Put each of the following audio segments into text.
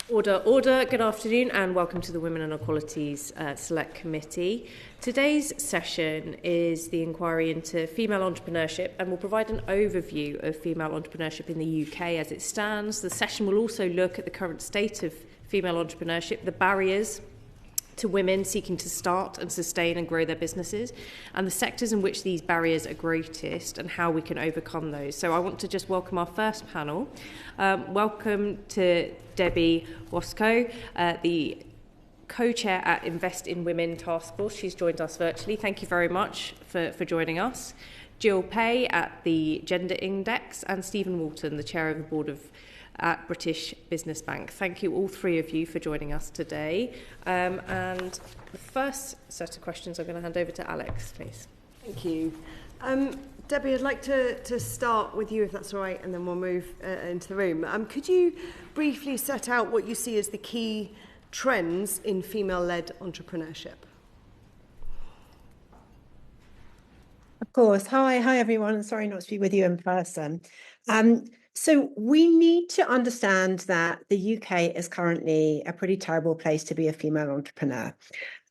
Order. Good afternoon and welcome to the Women and Equalities Select Committee. Today's session is the inquiry into female entrepreneurship and will provide an overview of female entrepreneurship in the UK as it stands. The session will also look at the current state of female entrepreneurship, the barriers to women seeking to start and sustain and grow their businesses, and the sectors in which these barriers are greatest and how we can overcome those. So I want to just welcome our first panel. Welcome to Debbie Wosskow, the co-chair at Invest in Women Taskforce. She's joined us virtually. Thank you very much for joining us. Jill Pay at the Gender Index, and Stephan Welton, the chair of the board at British Business Bank. Thank you, all three of you, for joining us today. And the first set of questions I'm going to hand over to Alex, please. Thank you. Debbie, I'd like to start with you, if that's all right, and then we'll move into the room. Could you briefly set out what you see as the key trends in female-led entrepreneurship? Of course. Hi everyone. Sorry not to be with you in person. So we need to understand that the UK is currently a pretty terrible place to be a female entrepreneur.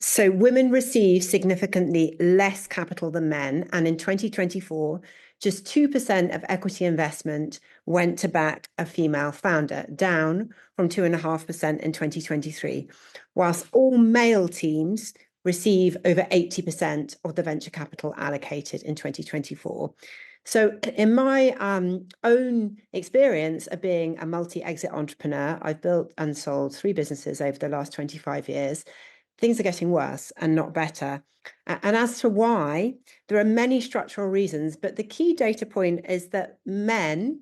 So women receive significantly less capital than men, and in 2024, just 2% of equity investment went to back a female founder, down from 2.5% in 2023, whilst all male teams receive over 80% of the venture capital allocated in 2024. So in my own experience of being a multi-exit entrepreneur, I've built and sold 3 businesses over the last 25 years. Things are getting worse and not better. And as to why, there are many structural reasons, but the key data point is that men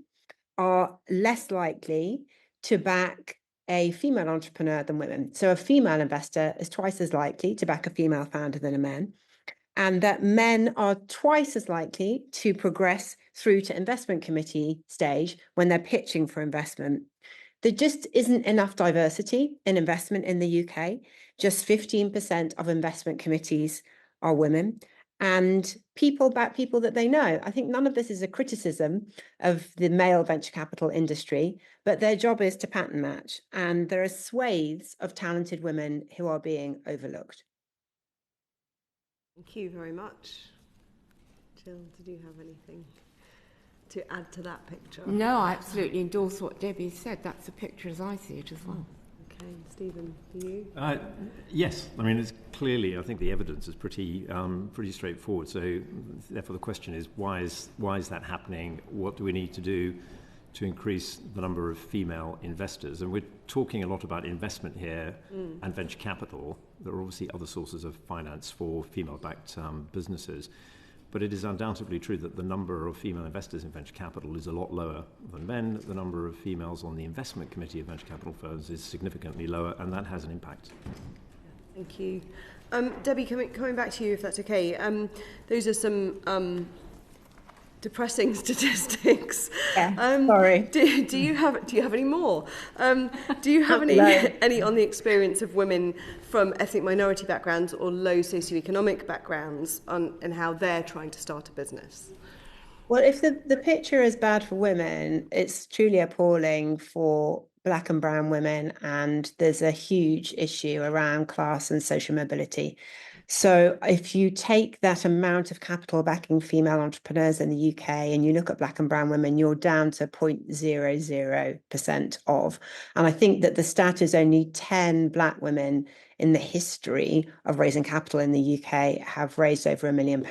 are less likely to back a female entrepreneur than women. So a female investor is twice as likely to back a female founder than a man. And that men are twice as likely to progress through to investment committee stage when they're pitching for investment. There just isn't enough diversity in investment in the UK. Just 15% of investment committees are women, and people back people that they know. I think none of this is a criticism of the male venture capital industry, but their job is to pattern match. And there are swathes of talented women who are being overlooked. Thank you very much. Jill, did you have anything to add to that picture? No, I absolutely endorse what Debbie said. That's the picture as I see it as well. Okay, Stephan, for you? Yes, I mean, it's clearly, I think the evidence is pretty straightforward. So therefore the question is, why is that happening? What do we need to do to increase the number of female investors? And we're talking a lot about investment here and venture capital. There are obviously other sources of finance for female-backed businesses. But it is undoubtedly true that the number of female investors in venture capital is a lot lower than men. The number of females on the investment committee of venture capital firms is significantly lower, and that has an impact. Thank you. Debbie, coming back to you, if that's okay. Those are some depressing statistics. Yeah, sorry. Do you have any more? Do you have any on the experience of women from ethnic minority backgrounds or low socioeconomic backgrounds and how they're trying to start a business? Well, if the picture is bad for women, it's truly appalling for Black and brown women, and there's a huge issue around class and social mobility. So if you take that amount of capital backing female entrepreneurs in the UK and you look at Black and brown women, you're down to 0.00% of. And I think that the stat is only 10 Black women in the history of raising capital in the UK have raised over £1 million.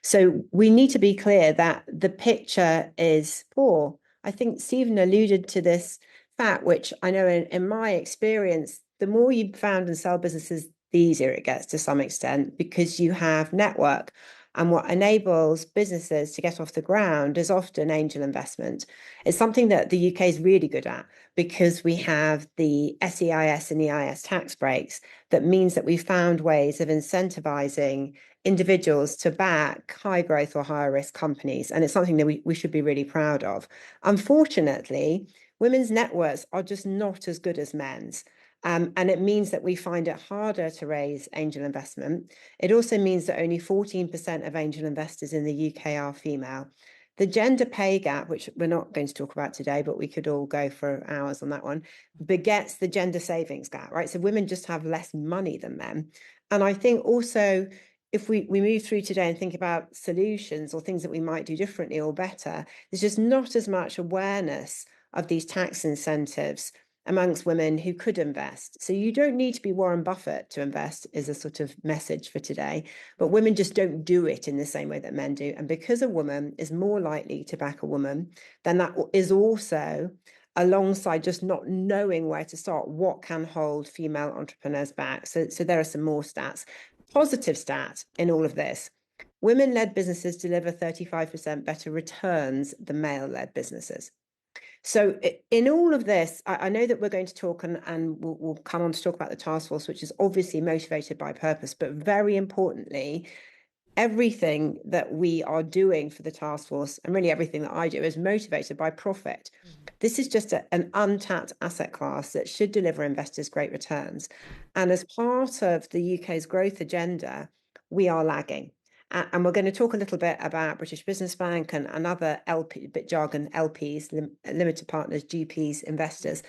So we need to be clear that the picture is poor. I think Stephan alluded to this fact, which I know in my experience, the more you found and sell businesses, the easier it gets to some extent, because you have network. And what enables businesses to get off the ground is often angel investment. It's something that the UK is really good at because we have the SEIS and EIS tax breaks. That means that we found ways of incentivizing individuals to back high growth or higher risk companies. And it's something that we should be really proud of. Unfortunately, women's networks are just not as good as men's. And it means that we find it harder to raise angel investment. It also means that only 14% of angel investors in the UK are female. The gender pay gap, which we're not going to talk about today, but we could all go for hours on that one, begets the gender savings gap, right? So women just have less money than men. And I think also, if we move through today and think about solutions or things that we might do differently or better, there's just not as much awareness of these tax incentives amongst women who could invest. So you don't need to be Warren Buffett to invest, is a sort of message for today. But women just don't do it in the same way that men do. And because a woman is more likely to back a woman, then that is also alongside just not knowing where to start, what can hold female entrepreneurs back. So there are some more stats. Positive stat in all of this. Women-led businesses deliver 35% better returns than male-led businesses. So in all of this, I know that we're going to talk and we'll come on to talk about the Taskforce, which is obviously motivated by purpose, but very importantly, everything that we are doing for the Taskforce, and really everything that I do, is motivated by profit. This is just an untapped asset class that should deliver investors great returns. And as part of the UK's growth agenda, we are lagging. And we're going to talk a little bit about British Business Bank and other bit jargon, LPs, limited partners, GPs, investors.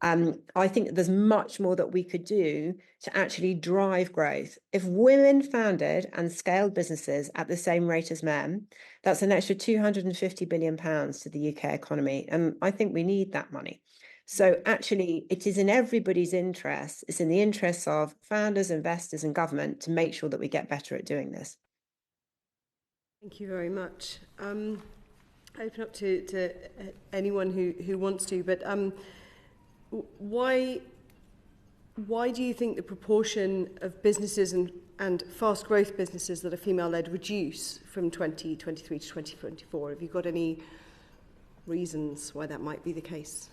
I think there's much more that we could do to actually drive growth. If women founded and scaled businesses at the same rate as men, that's an extra £250 billion to the UK economy. And I think we need that money. So actually, it is in everybody's interest. It's in the interests of founders, investors, and government to make sure that we get better at doing this. Thank you very much. Open up to anyone who wants to, but why do you think the proportion of businesses and fast growth businesses that are female-led reduce from 2023 to 2024? Have you got any reasons why that might be the case?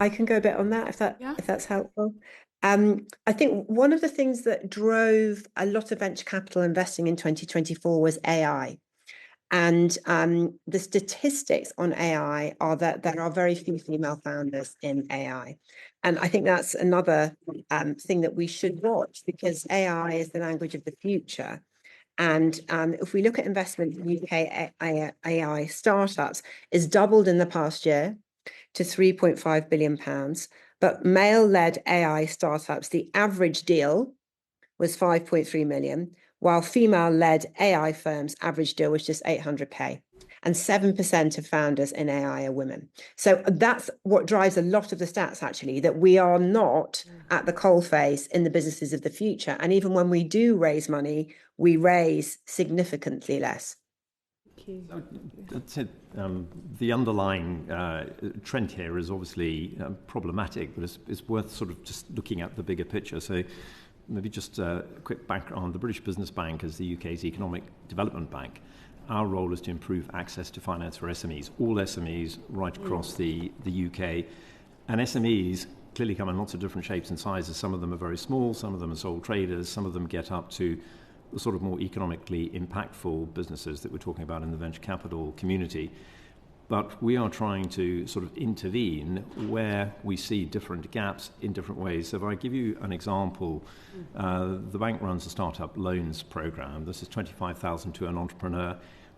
I can go a bit on that if that's helpful. I think one of the things that drove a lot of venture capital investing in 2024 was AI. And the statistics on AI are that there are very few female founders in AI. And I think that's another thing that we should watch, because AI is the language of the future. And if we look at investment in UK AI startups, it's doubled in the past year to £3.5 billion. But male-led AI startups, the average deal was 5.3 million, while female-led AI firms' average deal was just 800k. And 7% of founders in AI are women. So that's what drives a lot of the stats, actually, that we are not at the coalface in the businesses of the future. And even when we do raise money, we raise significantly less. That's it. The underlying trend here is obviously problematic, but it's worth sort of just looking at the bigger picture. So maybe just a quick background. The British Business Bank is the UK's economic development bank. Our role is to improve access to finance for SMEs, all SMEs right across the UK. And SMEs clearly come in lots of different shapes and sizes. Some of them are very small, some of them are sole traders, some of them get up to the sort of more economically impactful businesses that we're talking about in the venture capital community. But we are trying to sort of intervene where we see different gaps in different ways. So if I give you an example, the bank runs a startup loans program. This is $25,000 to an entrepreneur.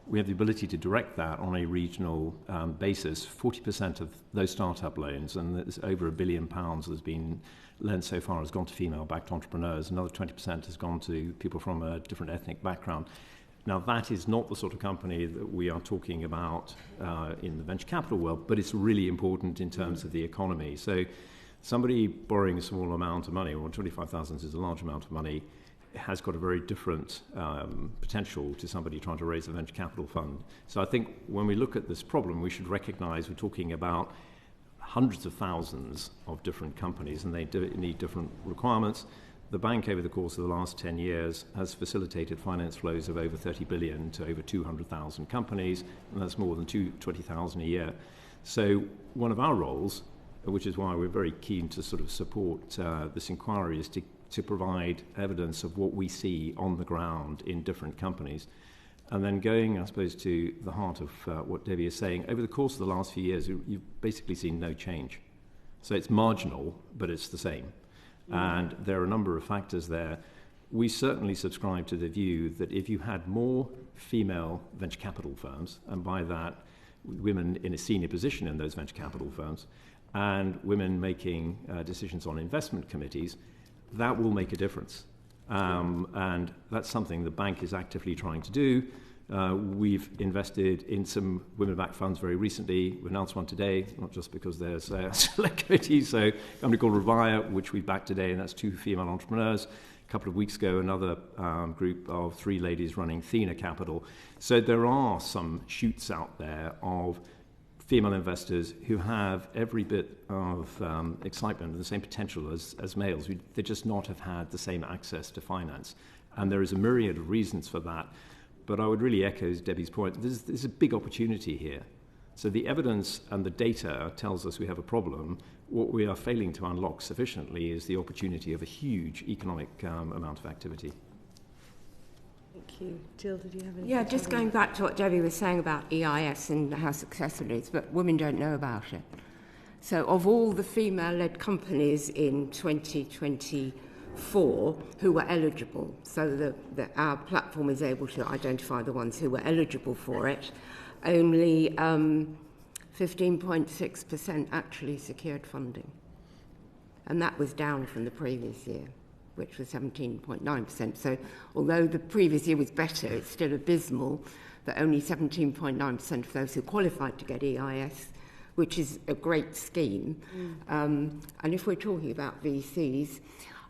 We have the ability to direct that on a regional basis. 40% of those startup loans, and there's over £1 billion that's been lent so far, has gone to female-backed entrepreneurs. Another 20% has gone to people from a different ethnic background. Now, that is not the sort of company that we are talking about in the venture capital world, but it's really important in terms of the economy. So somebody borrowing a small amount of money, or 25,000 is a large amount of money, has got a very different potential to somebody trying to raise a venture capital fund. So I think when we look at this problem, we should recognize we're talking about hundreds of thousands of different companies, and they need different requirements. The bank, over the course of the last 10 years, has facilitated finance flows of over 30 billion to over 200,000 companies, and that's more than 20,000 a year. So one of our roles, which is why we're very keen to sort of support this inquiry, is to provide evidence of what we see on the ground in different companies. And then going, I suppose, to the heart of what Debbie is saying, over the course of the last few years, you've basically seen no change. So it's marginal, but it's the same. And there are a number of factors there. we certainly subscribe to the view that if you had more female venture capital firms, and by that women in a senior position in those venture capital firms, and women making decisions on investment committees, that will make a difference. And that's something the bank is actively trying to do. We've invested in some women-backed funds very recently. We announced one today, not just because there's a select committee, so a company called Revire, which we backed today, and that's 2 female entrepreneurs. A couple of weeks ago, another group of 3 ladies running Treanor Capital. So there are some shoots out there of female investors who have every bit of excitement and the same potential as males. They just not have had the same access to finance. And there is a myriad of reasons for that. But I would really echo Debbie's point. There's a big opportunity here. So the evidence and the data tells us we have a problem. What we are failing to unlock sufficiently is the opportunity of a huge economic amount of activity. Thank you. Jill, did you have anything? Yeah, just going back to what Debbie was saying about EIS and how successful it is, but women don't know about it. So of all the female-led companies in 2024 who were eligible, so that our platform is able to identify the ones who were eligible for it, only 15.6% actually secured funding. And that was down from the previous year, which was 17.9%. So although the previous year was better, it's still abysmal that only 17.9% of those who qualified to get EIS, which is a great scheme. And if we're talking about VCs,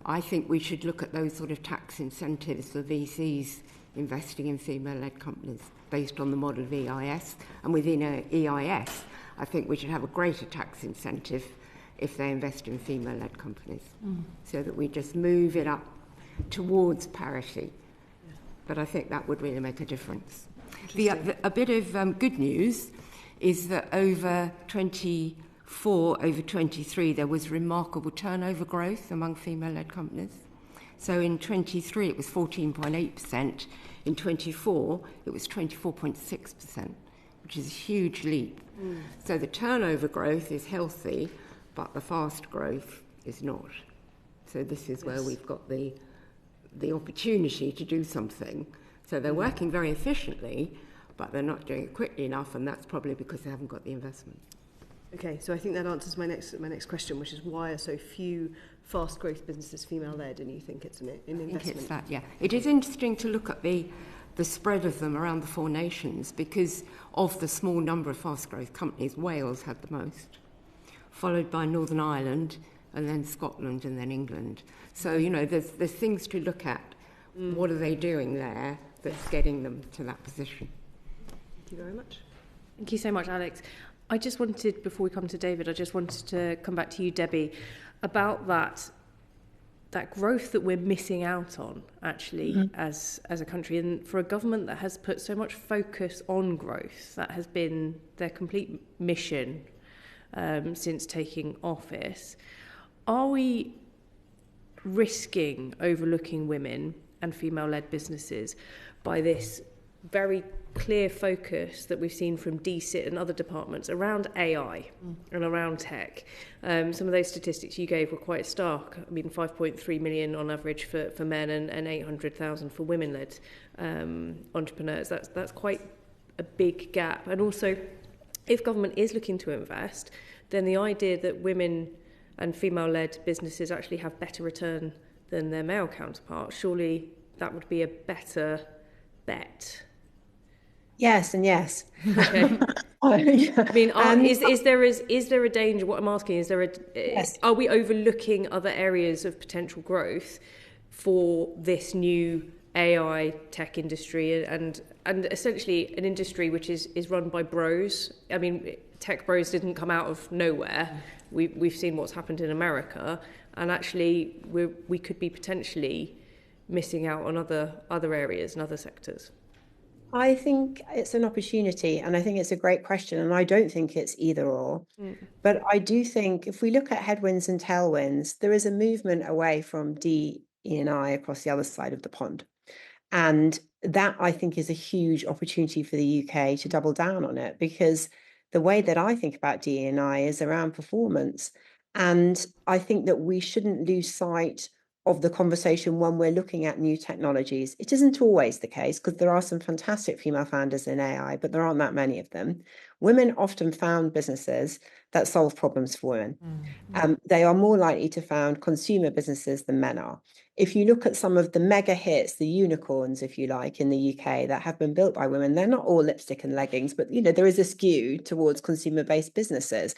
I think we should look at those sort of tax incentives for VCs investing in female-led companies based on the model of EIS. And within EIS, I think we should have a greater tax incentive if they invest in female-led companies, so that we just move it up towards parity. But I think that would really make a difference. A bit of good news is that over 24, over 23, there was remarkable turnover growth among female-led companies. So in 23, it was 14.8%. In 24, it was 24.6%, which is a huge leap. So the turnover growth is healthy, but the fast growth is not. So this is where we've got the opportunity to do something. So they're working very efficiently, but they're not doing it quickly enough, and that's probably because they haven't got the investment. Okay, so I think that answers my next question, which is why are so few fast growth businesses female-led, and you think it's an investment? I think it's that, yeah. It is interesting to look at the spread of them around the 4 nations, because of the small number of fast growth companies, Wales had the most, followed by Northern Ireland, and then Scotland, and then England. So, you know, there's things to look at. What are they doing there that's getting them to that position? Thank you very much. Thank you so much, Alex. I just wanted, before we come to David, I just wanted to come back to you, Debbie, about that growth that we're missing out on, actually, as a country. And for a government that has put so much focus on growth, that has been their complete mission since taking office, are we risking overlooking women and female-led businesses by this very clear focus that we've seen from DCIT and other departments around AI and around tech? Some of those statistics you gave were quite stark. I mean, 5.3 million on average for men and 800,000 for women-led entrepreneurs. That's quite a big gap. And also, if government is looking to invest, then the idea that women and female-led businesses actually have better return than their male counterparts, surely that would be a better bet. Yes and yes. Okay. I mean, is there a danger? What I'm asking is, yes. Are we overlooking other areas of potential growth for this new AI tech industry and essentially an industry which is run by bros? I mean, tech bros didn't come out of nowhere. We've seen what's happened in America, and actually we could be potentially missing out on other areas and other sectors. I think it's an opportunity, and I think it's a great question, and I don't think it's either or. But I do think if we look at headwinds and tailwinds, there is a movement away from DE&I across the other side of the pond. And that, I think, is a huge opportunity for the UK to double down on it, because the way that I think about DE&I is around performance. And I think that we shouldn't lose sight of the conversation when we're looking at new technologies. It isn't always the case, because there are some fantastic female founders in AI, but there aren't that many of them. Women often found businesses that solve problems for women. They are more likely to found consumer businesses than men are. If you look at some of the mega hits, the unicorns, if you like, in the UK that have been built by women, they're not all lipstick and leggings, but there is a skew towards consumer-based businesses.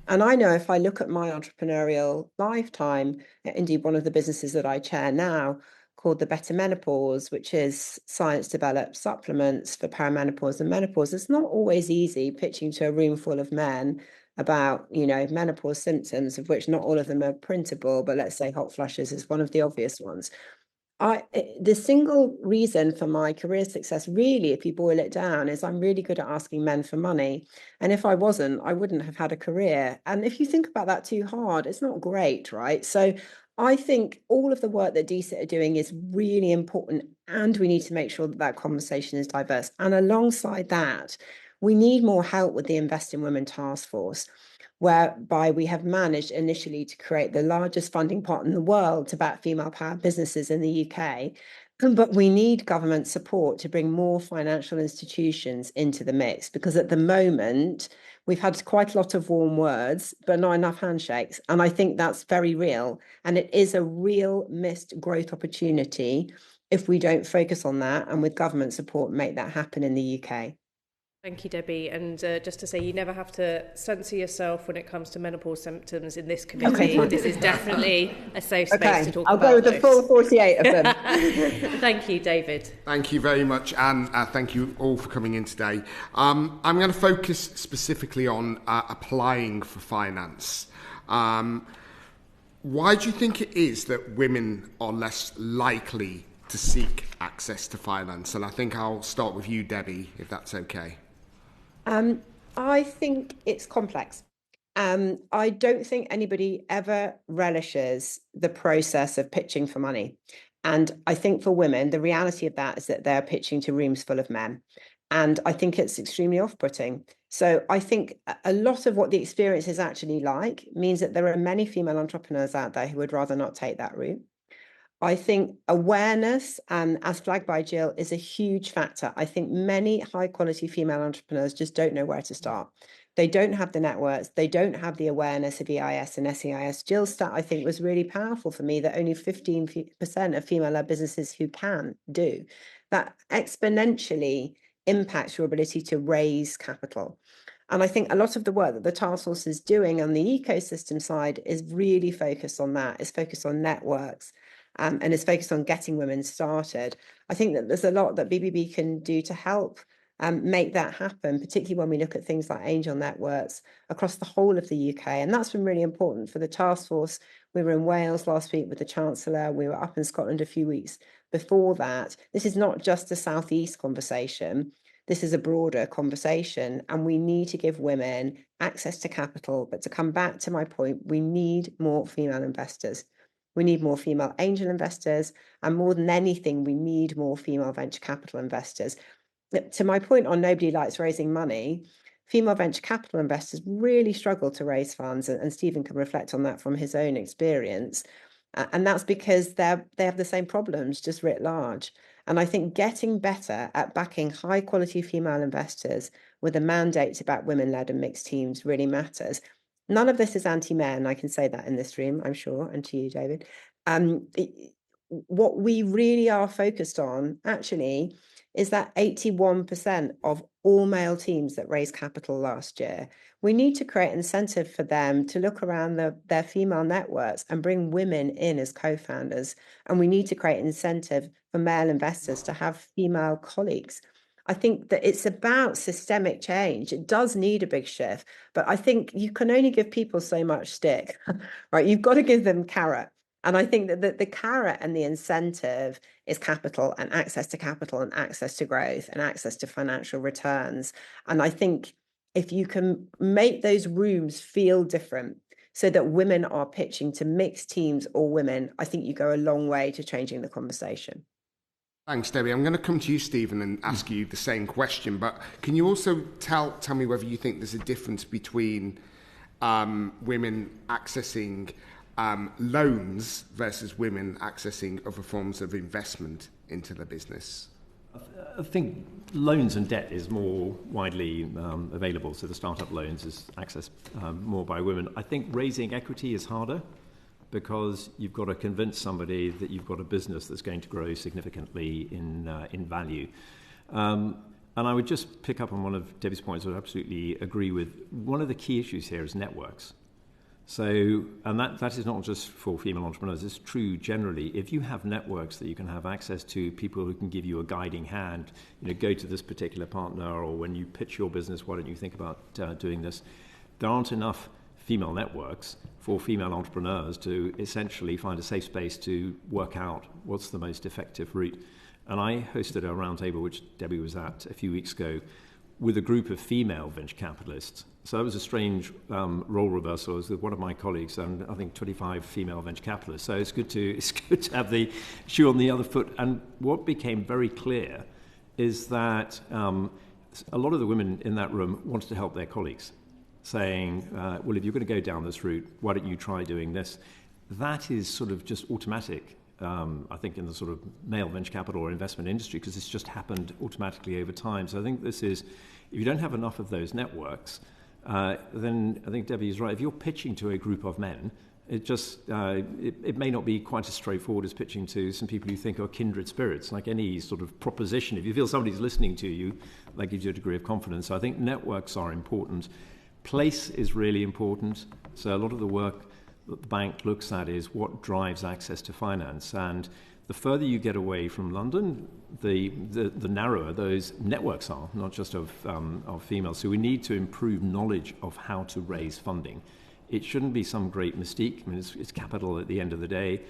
And I know if I look at my entrepreneurial lifetime, indeed one of the businesses that I chair now, called the Better Menopause, which is science-developed supplements for perimenopause and menopause, it's not always easy pitching to a room full of men about, menopause symptoms, of which not all of them are printable, but let's say hot flushes is one of the obvious ones. The single reason for my career success, really, if you boil it down, is I'm really good at asking men for money. And if I wasn't, I wouldn't have had a career. And if you think about that too hard, it's not great, right? So I think all of the work that DSIT are doing is really important, and we need to make sure that conversation is diverse. And alongside that, we need more help with the Invest in Women Taskforce, whereby we have managed initially to create the largest funding pot in the world to back female-powered businesses in the UK. But we need government support to bring more financial institutions into the mix, because at the moment, we've had quite a lot of warm words, but not enough handshakes. And I think that's very real. And it is a real missed growth opportunity if we don't focus on that and with government support make that happen in the UK. Thank you, Debbie. And just to say, you never have to censor yourself when it comes to menopause symptoms in this committee. Okay. This is definitely a safe space to talk about. I'll go with the full 48 of them. Thank you, David. Thank you very much, and thank you all for coming in today. I'm going to focus specifically on applying for finance. Why do you think it is that women are less likely to seek access to finance? And I think I'll start with you, Debbie, if that's okay. I think it's complex. I don't think anybody ever relishes the process of pitching for money. And I think for women, the reality of that is that they're pitching to rooms full of men. And I think it's extremely off-putting. So I think a lot of what the experience is actually like means that there are many female entrepreneurs out there who would rather not take that route. I think awareness, as flagged by Jill, is a huge factor. I think many high-quality female entrepreneurs just don't know where to start. They don't have the networks. They don't have the awareness of EIS and SEIS. Jill's stat, I think, was really powerful for me, that only 15% of female-led businesses who can do. That exponentially impacts your ability to raise capital. And I think a lot of the work that the Taskforce is doing on the ecosystem side is really focused on that. It's focused on networks. And is focused on getting women started. I think that there's a lot that BBB can do to help make that happen, particularly when we look at things like angel networks across the whole of the UK. And that's been really important for the Taskforce. We were in Wales last week with the Chancellor. We were up in Scotland a few weeks before that. This is not just a South East conversation. This is a broader conversation, and we need to give women access to capital. But to come back to my point, we need more female investors. We need more female angel investors, and more than anything, we need more female venture capital investors. To my point on nobody likes raising money, female venture capital investors really struggle to raise funds, and Stephan can reflect on that from his own experience. And that's because they have the same problems, just writ large. And I think getting better at backing high quality female investors with a mandate to back women-led and mixed teams really matters. None of this is anti-men. I can say that in this room, I'm sure, and to you, David. What we really are focused on, actually, is that 81% of all male teams that raised capital last year. We need to create incentive for them to look around their female networks and bring women in as co-founders. And we need to create incentive for male investors to have female colleagues. I think that it's about systemic change. It does need a big shift, but I think you can only give people so much stick, right? You've got to give them carrot. And I think that the carrot and the incentive is capital and access to capital and access to growth and access to financial returns. And I think if you can make those rooms feel different so that women are pitching to mixed teams or women, I think you go a long way to changing the conversation. Thanks, Debbie. I'm going to come to you, Stephan, and ask you the same question. But can you also tell me whether you think there's a difference between women accessing loans versus women accessing other forms of investment into the business? I think loans and debt is more widely available, so the startup loans is accessed more by women. I think raising equity is harder because you've got to convince somebody that you've got a business that's going to grow significantly in value. And I would just pick up on one of Debbie's points, I would absolutely agree with. One of the key issues here is networks. So, and that is not just for female entrepreneurs, it's true generally. If you have networks that you can have access to, people who can give you a guiding hand, go to this particular partner, or when you pitch your business, why don't you think about doing this? There aren't enough female networks for female entrepreneurs to essentially find a safe space to work out what's the most effective route. And I hosted a roundtable, which Debbie was at a few weeks ago, with a group of female venture capitalists. So that was a strange role reversal. I was with one of my colleagues, and I think 25 female venture capitalists. So it's good to have the shoe on the other foot. And what became very clear is that a lot of the women in that room wanted to help their colleagues, saying, well, if you're going to go down this route, why don't you try doing this? That is sort of just automatic, I think, in the sort of male venture capital or investment industry, because it's just happened automatically over time. So I think this is, if you don't have enough of those networks, then I think Debbie is right. If you're pitching to a group of men, it may not be quite as straightforward as pitching to some people you think are kindred spirits. Like any sort of proposition, if you feel somebody's listening to you, that gives you a degree of confidence. So I think networks are important. Place is really important. So a lot of the work that the bank looks at is what drives access to finance. And the further you get away from London, the narrower those networks are, not just of females. So we need to improve knowledge of how to raise funding. It shouldn't be some great mystique. I mean, it's capital at the end of the day.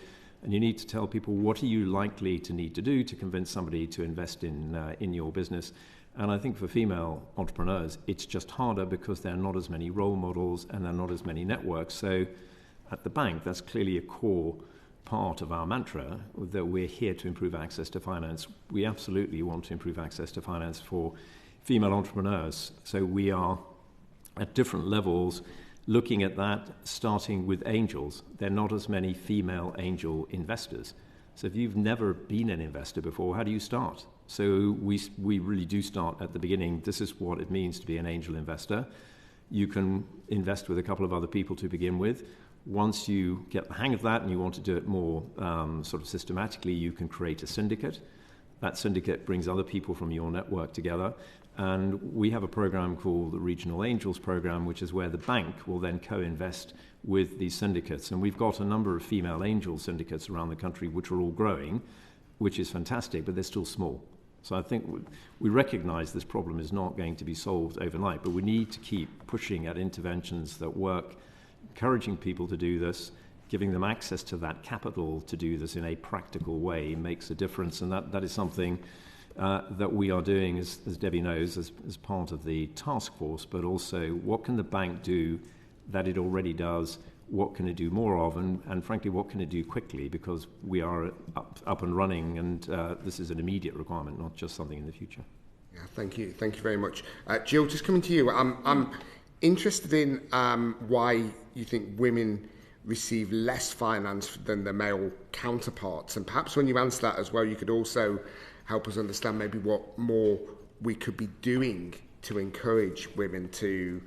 And you need to tell people, what are you likely to need to do to convince somebody to invest in your business? And I think for female entrepreneurs, it's just harder because there are not as many role models and there are not as many networks. So at the bank, that's clearly a core part of our mantra, that we're here to improve access to finance. We absolutely want to improve access to finance for female entrepreneurs. So we are at different levels looking at that, starting with angels. There are not as many female angel investors. So if you've never been an investor before, how do you start? So we really do start at the beginning. This is what it means to be an angel investor. You can invest with a couple of other people to begin with. Once you get the hang of that and you want to do it more sort of systematically, you can create a syndicate. That syndicate brings other people from your network together. And we have a program called the Regional Angels Program, which is where the bank will then co-invest with these syndicates. And we've got a number of female angel syndicates around the country which are all growing, which is fantastic, but they're still small. So I think we recognize this problem is not going to be solved overnight, but we need to keep pushing at interventions that work, encouraging people to do this, giving them access to that capital to do this in a practical way makes a difference. And that is something that we are doing, as Debbie knows, as part of the Taskforce, but also what can the bank do that it already does, what can it do more of, and frankly, what can it do quickly, because we are up and running, and this is an immediate requirement, not just something in the future. Yeah, thank you very much. Jill, just coming to you, I'm interested in why you think women receive less finance than their male counterparts, and perhaps when you answer that as well, you could also help us understand maybe what more we could be doing to encourage women to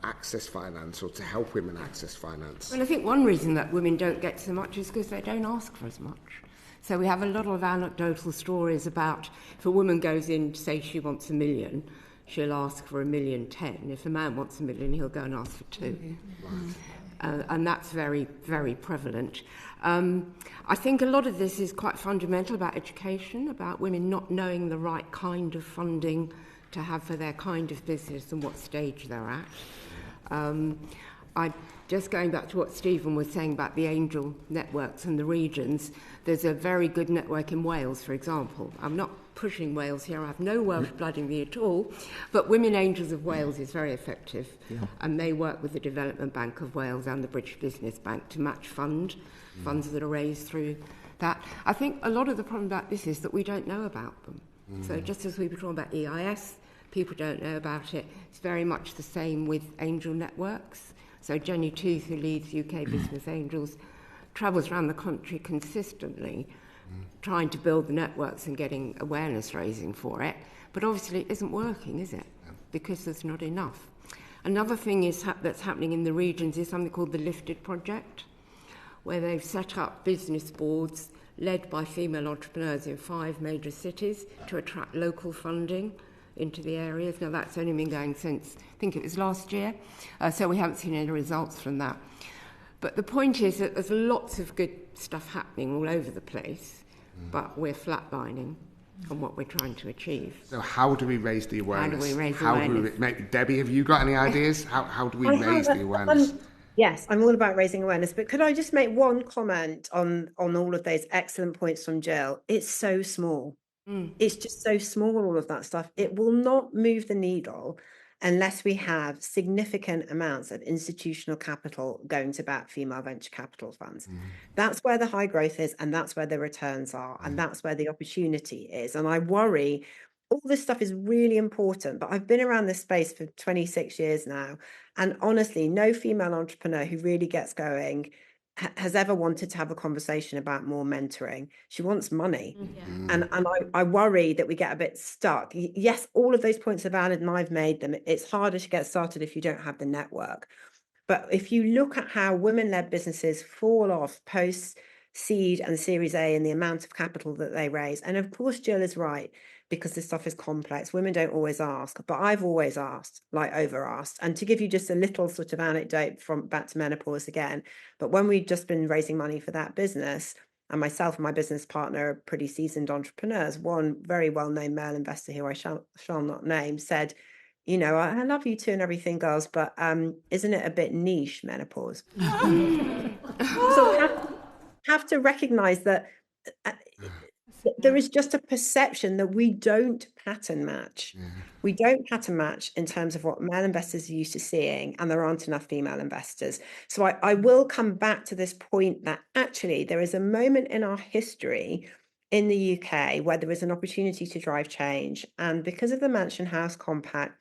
access finance, or to help women access finance. Well, I think one reason that women don't get so much is because they don't ask for as much. So we have a lot of anecdotal stories about if a woman goes in to say she wants $1 million, she'll ask for $1.10 million. If a man wants $1 million, he'll go and ask for $2 million. Right. And that's very, very prevalent. I think a lot of this is quite fundamental about education, about women not knowing the right kind of funding to have for their kind of business and what stage they're at. Just going back to what Stephan was saying about the angel networks and the regions, there's a very good network in Wales, for example. I'm not pushing Wales here, I have no Welsh blood in me at all, but Women Angels of Wales is very effective, and they work with the Development Bank of Wales and the British Business Bank to match funds that are raised through that. I think a lot of the problem about this is that we don't know about them. So just as we were talking about EIS, people don't know about it. It's very much the same with angel networks. So Jenny Tooth, who leads UK Business Angels, travels around the country consistently trying to build the networks and getting awareness raising for it. But obviously it isn't working, is it? Because there's not enough. Another thing that's happening in the regions is something called the Lifted Project, where they've set up business boards led by female entrepreneurs in 5 major cities to attract local funding into the areas. Now, that's only been going since, I think it was last year, so we haven't seen any results from that. But the point is that there's lots of good stuff happening all over the place, but we're flatlining on what we're trying to achieve. So how do we raise the awareness? How do we raise awareness? Debbie, have you got any ideas? How do we raise the awareness? Yes, I'm all about raising awareness, but could I just make one comment on all of those excellent points from Jill? It's so small. It's just so small, all of that stuff. It will not move the needle unless we have significant amounts of institutional capital going to back female venture capital funds. That's where the high growth is, and that's where the returns are, and that's where the opportunity is. And I worry, all this stuff is really important, but I've been around this space for 26 years now, and honestly, no female entrepreneur who really gets going has ever wanted to have a conversation about more mentoring. She wants money. And I worry that we get a bit stuck. Yes, all of those points are valid, and I've made them. It's harder to get started if you don't have the network. But if you look at how women-led businesses fall off post seed and Series A and the amount of capital that they raise, and of course Jill is right, because this stuff is complex. Women don't always ask, but I've always asked, like over asked. And to give you just a little sort of anecdote from back to menopause again, but when we'd just been raising money for that business, and myself and my business partner are pretty seasoned entrepreneurs, one very well-known male investor who I shall not name said, you know, I love you too and everything, girls, but isn't it a bit niche, menopause? So have to recognize that there is just a perception that we don't pattern match. We don't pattern match in terms of what male investors are used to seeing, and there aren't enough female investors. So I will come back to this point that actually there is a moment in our history in the UK where there is an opportunity to drive change. And because of the Mansion House Compact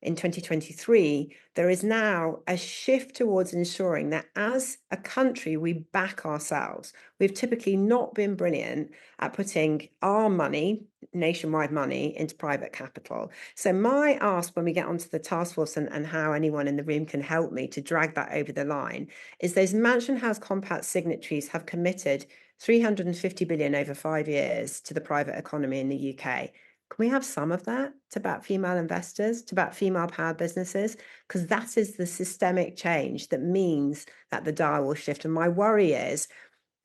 in 2023, there is now a shift towards ensuring that as a country, we back ourselves. We've typically not been brilliant at putting our money, nationwide money, into private capital. So my ask when we get onto the Taskforce and how anyone in the room can help me to drag that over the line is those Mansion House Compact signatories have committed 350 billion over 5 years to the private economy in the UK. Can we have some of that to back female investors, to back female-powered businesses? Because that is the systemic change that means that the dial will shift. And my worry is,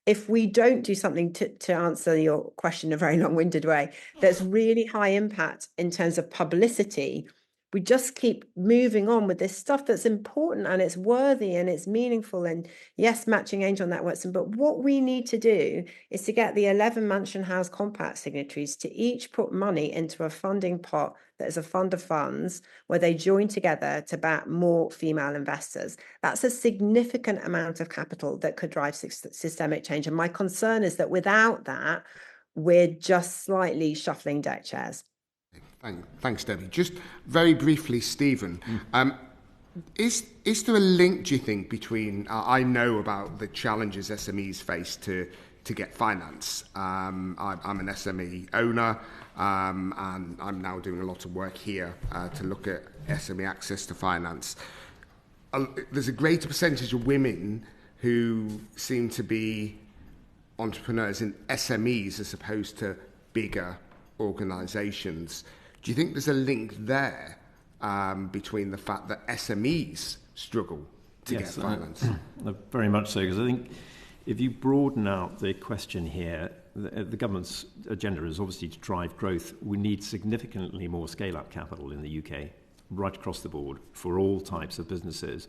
if we don't do something to answer your question in a very long-winded way, that's really high impact in terms of publicity, we just keep moving on with this stuff that's important and it's worthy and it's meaningful. And yes, matching angel networks. But what we need to do is to get the 11 Mansion House Compact signatories to each put money into a funding pot that is a fund of funds where they join together to back more female investors. That's a significant amount of capital that could drive systemic change. And my concern is that without that, we're just slightly shuffling deck chairs. Thanks, Debbie. Just very briefly, Stephan, is there a link, do you think, between, I know about the challenges SMEs face to get finance. I'm an SME owner, and I'm now doing a lot of work here to look at SME access to finance. There's a greater percentage of women who seem to be entrepreneurs in SMEs as opposed to bigger organisations. Do you think there's a link there between the fact that SMEs struggle to get finance? Very much so, because I think if you broaden out the question here, the government's agenda is obviously to drive growth. We need significantly more scale-up capital in the UK, right across the board, for all types of businesses.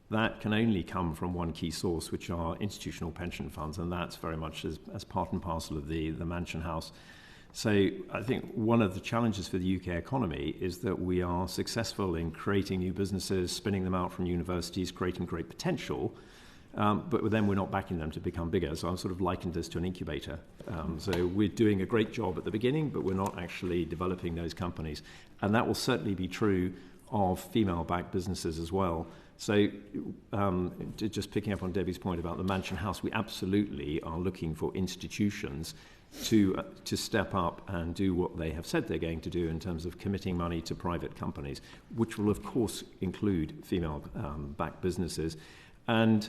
That can only come from one key source, which are institutional pension funds, and that's very much as part and parcel of the Mansion House. So I think one of the challenges for the UK economy is that we are successful in creating new businesses, spinning them out from universities, creating great potential, but then we're not backing them to become bigger. So I'm sort of likened this to an incubator. So we're doing a great job at the beginning, but we're not actually developing those companies. And that will certainly be true of female-backed businesses as well. So just picking up on Debbie's point about the Mansion House, we absolutely are looking for institutions to step up and do what they have said they're going to do in terms of committing money to private companies, which will of course include female-backed businesses. And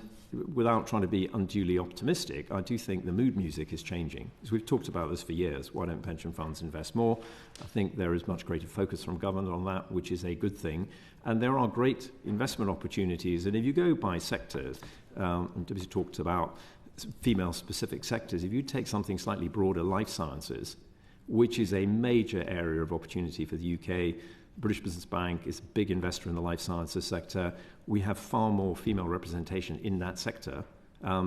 without trying to be unduly optimistic, I do think the mood music is changing. As we've talked about this for years, why don't pension funds invest more? I think there is much greater focus from government on that, which is a good thing. And there are great investment opportunities. And if you go by sectors, and Debbie talked about female-specific sectors, if you take something slightly broader, life sciences, which is a major area of opportunity for the UK, British Business Bank is a big investor in the life sciences sector. We have far more female representation in that sector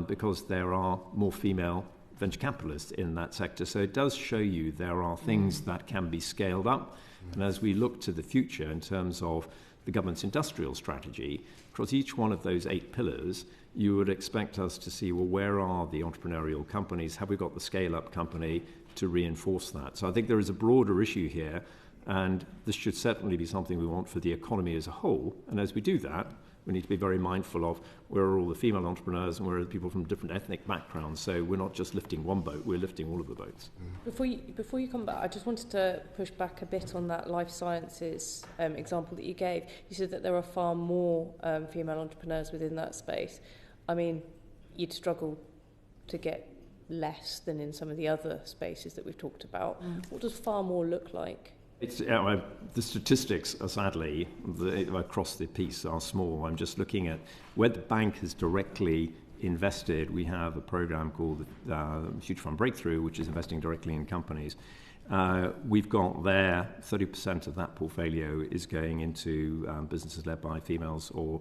because there are more female venture capitalists in that sector. So it does show you there are things that can be scaled up. And as we look to the future in terms of the government's industrial strategy, across each one of those 8 pillars, you would expect us to see, well, where are the entrepreneurial companies? Have we got the scale-up company to reinforce that? So I think there is a broader issue here. And this should certainly be something we want for the economy as a whole. And as we do that, we need to be very mindful of where are all the female entrepreneurs and where are the people from different ethnic backgrounds. So we're not just lifting one boat, we're lifting all of the boats. Before you come back, I just wanted to push back a bit on that life sciences example that you gave. You said that there are far more female entrepreneurs within that space. I mean, you'd struggle to get less than in some of the other spaces that we've talked about. What does far more look like? The statistics are sadly across the piece are small. I'm just looking at where the bank has directly invested. We have a program called Future Fund Breakthrough, which is investing directly in companies. We've got there 30% of that portfolio is going into businesses led by females or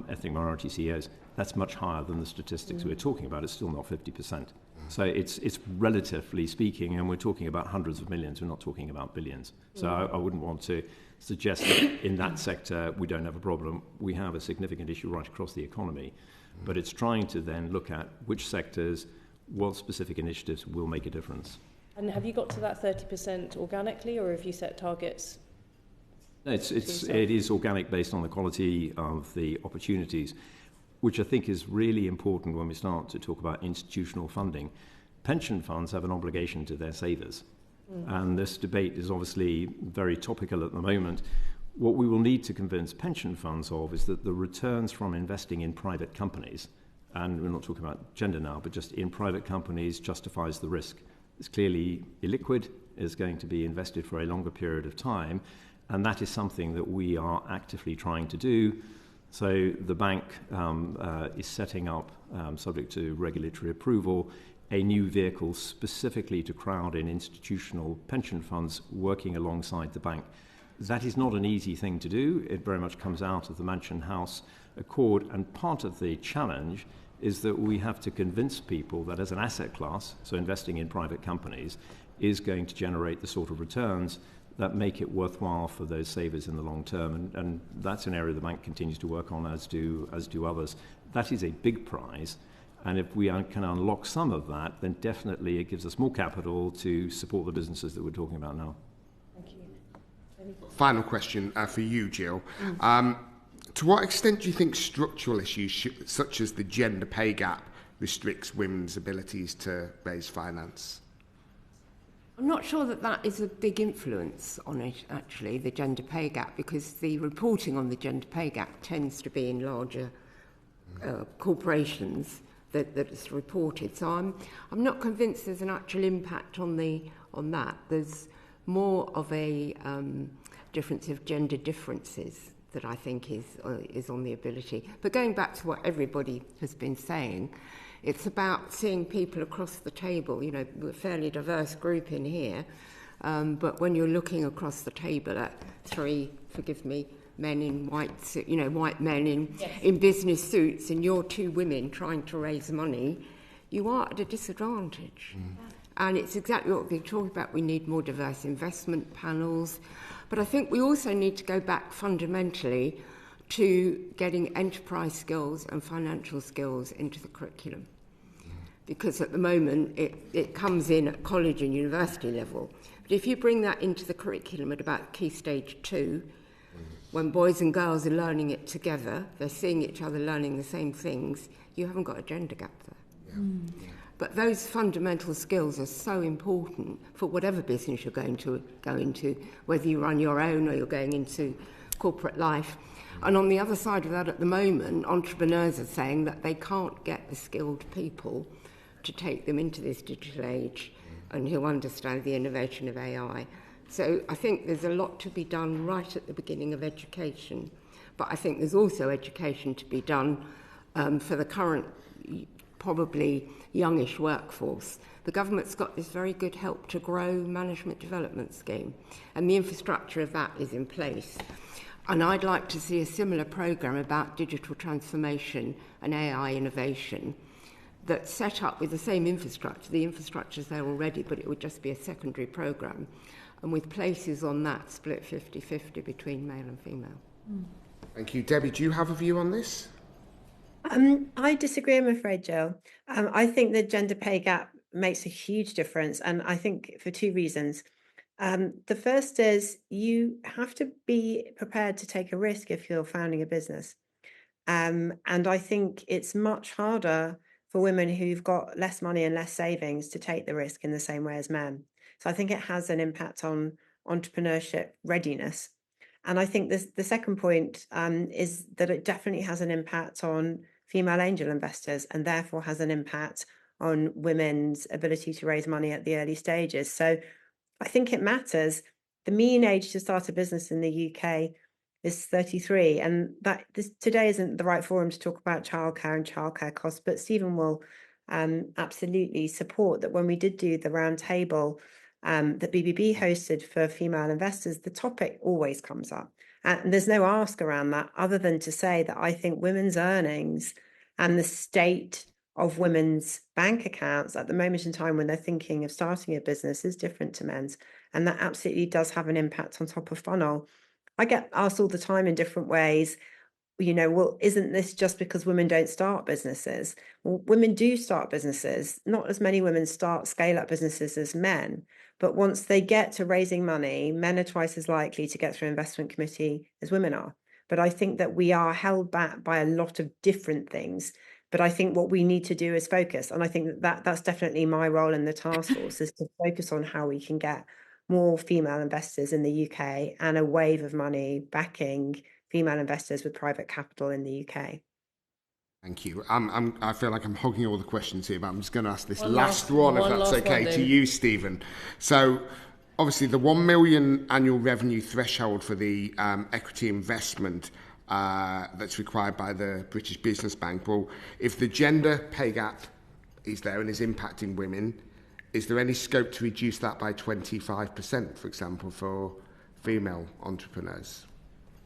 ethnic minority CEOs. That's much higher than the statistics we're talking about. It's still not 50%. So it's relatively speaking, and we're talking about hundreds of millions. We're not talking about billions. So I wouldn't want to suggest that in that sector we don't have a problem. We have a significant issue right across the economy. But it's trying to then look at which sectors, what specific initiatives will make a difference. And have you got to that 30% organically, or have you set targets? It is organic based on the quality of the opportunities, which I think is really important when we start to talk about institutional funding. Pension funds have an obligation to their savers. And this debate is obviously very topical at the moment. What we will need to convince pension funds of is that the returns from investing in private companies, and we're not talking about gender now, but just in private companies, justifies the risk. It's clearly illiquid, is going to be invested for a longer period of time, and that is something that we are actively trying to do. So the bank is setting up, subject to regulatory approval, a new vehicle specifically to crowd in institutional pension funds working alongside the bank. That is not an easy thing to do. It very much comes out of the Mansion House Accord, and part of the challenge is that we have to convince people that as an asset class, so investing in private companies, is going to generate the sort of returns that make it worthwhile for those savers in the long term. And that's an area the bank continues to work on, as do others. That is a big prize. And if we can unlock some of that, then definitely it gives us more capital to support the businesses that we're talking about now. Thank you. Final question for you, Jill. To what extent do you think structural issues such as the gender pay gap restricts women's abilities to raise finance? I'm not sure that is a big influence on it, actually, the gender pay gap, because the reporting on the gender pay gap tends to be in larger corporations that it's reported. So I'm not convinced there's an actual impact on that. There's more of a difference of gender differences that I think is on the ability. But going back to what everybody has been saying, it's about seeing people across the table. You know, we're a fairly diverse group in here, but when you're looking across the table at three, forgive me, men in white men in business suits, and you're two women trying to raise money, you are at a disadvantage. And it's exactly what we're talking about. We need more diverse investment panels. But I think we also need to go back fundamentally to getting enterprise skills and financial skills into the curriculum. Because at the moment, it comes in at college and university level. But if you bring that into the curriculum at about Key Stage 2, when boys and girls are learning it together, they're seeing each other learning the same things, you haven't got a gender gap there. Yeah. But those fundamental skills are so important for whatever business you're going to go into, whether you run your own or you're going into corporate life. And on the other side of that at the moment, entrepreneurs are saying that they can't get the skilled people to take them into this digital age and who understand the innovation of AI. So I think there's a lot to be done right at the beginning of education. But I think there's also education to be done for the current, probably youngish workforce. The government's got this very good Help to Grow management development scheme, and the infrastructure of that is in place. And I'd like to see a similar programme about digital transformation and AI innovation that's set up with the same infrastructure. The infrastructure's there already, but it would just be a secondary programme, and with places on that split 50-50 between male and female. Thank you. Debbie, do you have a view on this? I disagree, I'm afraid, Jill. I think the gender pay gap makes a huge difference, and I think for two reasons. The first is you have to be prepared to take a risk if you're founding a business. And I think it's much harder for women who've got less money and less savings to take the risk in the same way as men. So I think it has an impact on entrepreneurship readiness. And I think the second point is that it definitely has an impact on female angel investors, and therefore has an impact on women's ability to raise money at the early stages. So I think it matters. The mean age to start a business in the UK is 33, and today isn't the right forum to talk about childcare and childcare costs, but Stephan will absolutely support that. When we did do the round table that BBB hosted for female investors, the topic always comes up. And there's no ask around that other than to say that I think women's earnings and the state of women's bank accounts at the moment in time when they're thinking of starting a business is different to men's. And that absolutely does have an impact on top of funnel. I get asked all the time in different ways, well, isn't this just because women don't start businesses? Well, women do start businesses. Not as many women scale up businesses as men. But once they get to raising money, men are twice as likely to get through investment committee as women are. But I think that we are held back by a lot of different things. But I think what we need to do is focus. And I think that's definitely my role in the task force, is to focus on how we can get more female investors in the UK and a wave of money backing female investors with private capital in the UK. Thank you. I feel like I'm hogging all the questions here, but I'm just going to ask this last one, if that's okay, to you, Stephan. So, obviously, the 1 million annual revenue threshold for the equity investment that's required by the British Business Bank. Well, if the gender pay gap is there and is impacting women, is there any scope to reduce that by 25%, for example, for female entrepreneurs?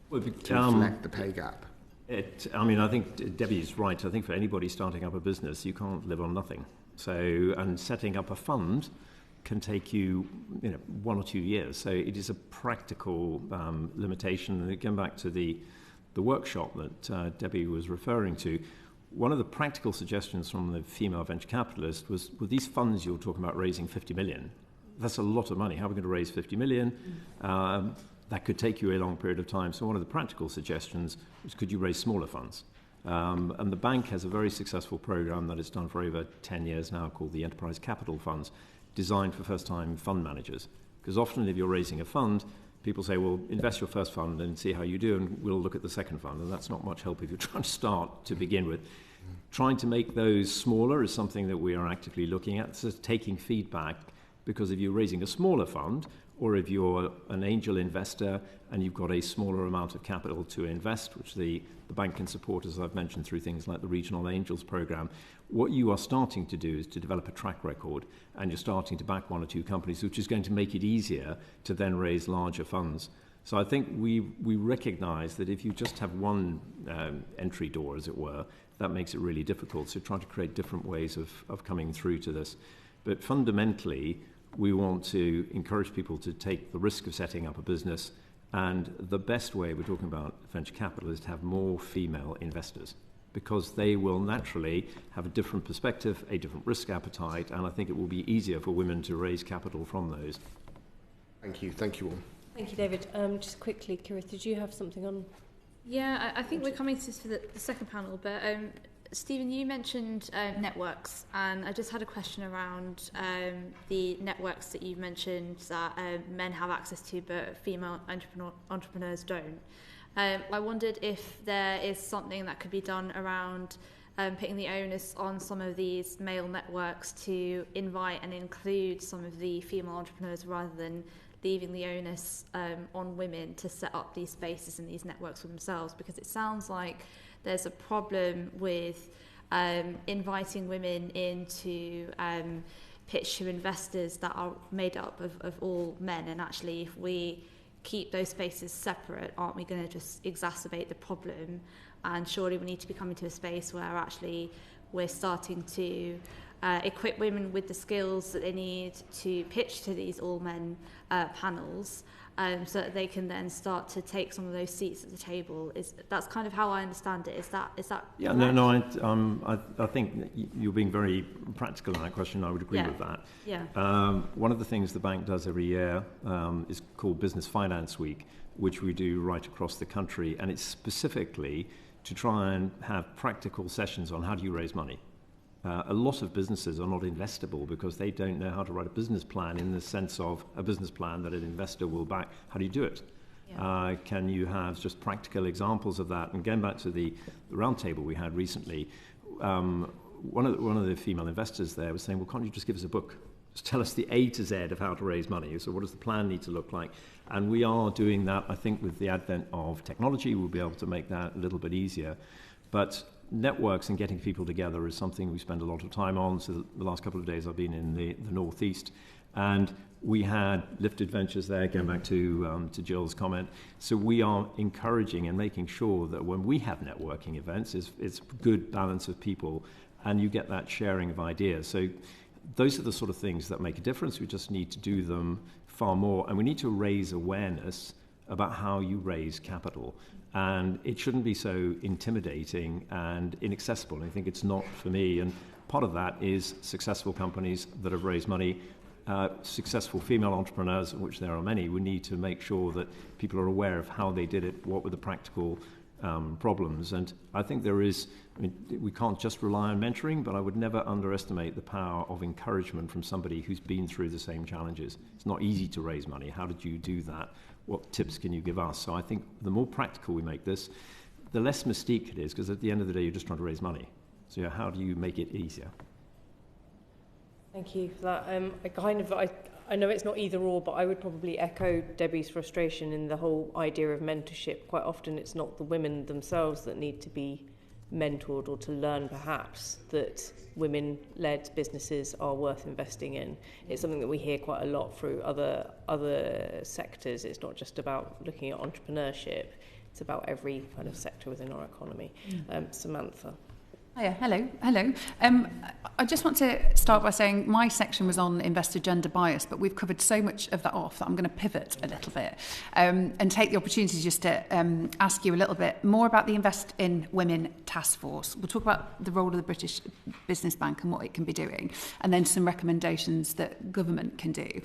Well, to reflect the pay gap? I think Debbie's right. I think for anybody starting up a business, you can't live on nothing. So, and setting up a fund can take you, 1 or 2 years. So it is a practical limitation. And again, back to the workshop that Debbie was referring to, one of the practical suggestions from the female venture capitalist was, with these funds you're talking about raising 50 million, that's a lot of money. How are we going to raise 50 million? That could take you a long period of time. So one of the practical suggestions was, could you raise smaller funds? And the bank has a very successful program that it's done for over 10 years now called the Enterprise Capital Funds, designed for first-time fund managers. Because often if you're raising a fund, people say, well, invest your first fund and see how you do, and we'll look at the second fund. And that's not much help if you're trying to start to begin with. Trying to make those smaller is something that we are actively looking at. So taking feedback, because if you're raising a smaller fund, or if you're an angel investor and you've got a smaller amount of capital to invest, which the bank can support, as I've mentioned, through things like the Regional Angels program, what you are starting to do is to develop a track record, and you're starting to back 1 or 2 companies, which is going to make it easier to then raise larger funds. So I think we recognise that if you just have one entry door, as it were, that makes it really difficult. So trying to create different ways of coming through to this. But fundamentally, we want to encourage people to take the risk of setting up a business, and the best way, we're talking about venture capital, is to have more female investors, because they will naturally have a different perspective, a different risk appetite, and I think it will be easier for women to raise capital from those. Thank you. Thank you all. Thank you, David. Just quickly, Kira, did you have something on? Yeah, I think we're coming to this for the second panel, but Stephen, you mentioned networks, and I just had a question around the networks that you mentioned that men have access to, but female entrepreneurs don't. I wondered if there is something that could be done around putting the onus on some of these male networks to invite and include some of the female entrepreneurs rather than leaving the onus on women to set up these spaces and these networks for themselves, because it sounds like there's a problem with inviting women in to pitch to investors that are made up of all men, and actually if we keep those spaces separate, aren't we going to just exacerbate the problem? And surely we need to be coming to a space where actually we're starting to equip women with the skills that they need to pitch to these all-men panels, so that they can then start to take some of those seats at the table. That's kind of how I understand it. Is that Yeah, correct? I think that you're being very practical in that question. I would agree with that. Yeah. One of the things the bank does every year is called Business Finance Week, which we do right across the country, and it's specifically to try and have practical sessions on how do you raise money. A lot of businesses are not investable because they don't know how to write a business plan in the sense of a business plan that an investor will back. How do you do it? Yeah. Can you have just practical examples of that? And going back to the roundtable we had recently, one of the female investors there was saying, well, can't you just give us a book? Just tell us the A to Z of how to raise money. So what does the plan need to look like? And we are doing that. I think with the advent of technology, we'll be able to make that a little bit easier. But networks and getting people together is something we spend a lot of time on. So the last couple of days I've been in the Northeast, and we had lifted ventures there, going back to Jill's comment. So we are encouraging and making sure that when we have networking events, it's a good balance of people and you get that sharing of ideas. So those are the sort of things that make a difference. We just need to do them far more, and we need to raise awareness about how you raise capital. And it shouldn't be so intimidating and inaccessible. I think it's not for me. And part of that is successful companies that have raised money, successful female entrepreneurs, of which there are many. We need to make sure that people are aware of how they did it, what were the practical problems. And I think we can't just rely on mentoring, but I would never underestimate the power of encouragement from somebody who's been through the same challenges. It's not easy to raise money. How did you do that? What tips can you give us? So I think the more practical we make this, the less mystique it is, because at the end of the day, you're just trying to raise money. So how do you make it easier? Thank you for that. I know it's not either or, but I would probably echo Debbie's frustration in the whole idea of mentorship. Quite often it's not the women themselves that need to be mentored or to learn perhaps that women-led businesses are worth investing in. It's something that we hear quite a lot through other sectors. It's not just about looking at entrepreneurship, it's about every kind of sector within our economy. Samantha. Hiya, hello. I just want to start by saying my section was on investor gender bias, but we've covered so much of that off that I'm going to pivot a little bit and take the opportunity just to ask you a little bit more about the Invest in Women Taskforce. We'll talk about the role of the British Business Bank and what it can be doing, and then some recommendations that government can do.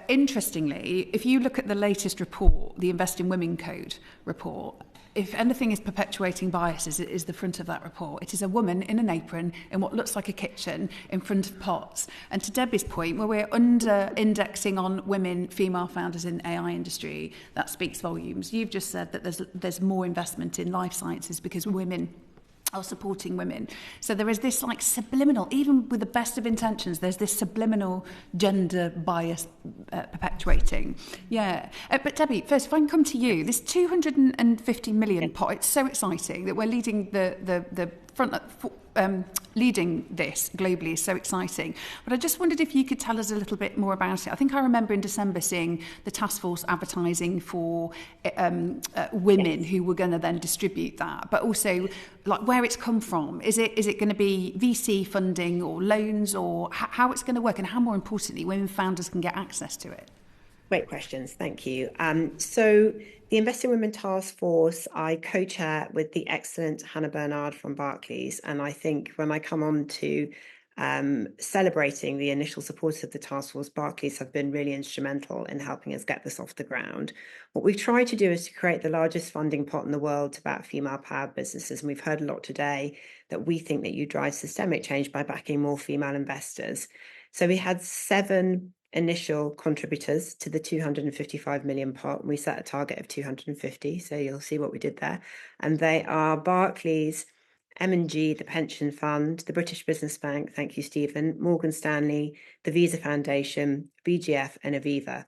Interestingly, if you look at the latest report, the Invest in Women Code report, if anything is perpetuating biases, it is the front of that report. It is a woman in an apron in what looks like a kitchen in front of pots. And to Debbie's point, where we're under-indexing on women, female founders in AI industry, that speaks volumes. You've just said that there's more investment in life sciences because women are supporting women. So there is this like subliminal, even with the best of intentions, there's this subliminal gender bias perpetuating. Yeah. But Debbie, first, if I can come to you, this 250 million pot, it's so exciting that we're leading the front, leading this globally is so exciting. But I just wondered if you could tell us a little bit more about it. I think I remember in December seeing the Taskforce advertising for women who were going to then distribute that, but also like where it's come from. Is it going to be VC funding or loans, or how it's going to work, and how, more importantly, women founders can get access to it? Great questions, thank you. So the Invest in Women Task Force, I co-chair with the excellent Hannah Bernard from Barclays. And I think when I come on to celebrating the initial support of the Taskforce. Barclays have been really instrumental in helping us get this off the ground. What we've tried to do is to create the largest funding pot in the world about female-powered businesses, and we've heard a lot today that we think that you drive systemic change by backing more female investors. So we had 7 initial contributors to the 255 million pot, and we set a target of 250, so you'll see what we did there. And they are Barclays, M&G, the pension fund, the British Business Bank, thank you, Stephan, Morgan Stanley, the Visa Foundation, BGF, and Aviva.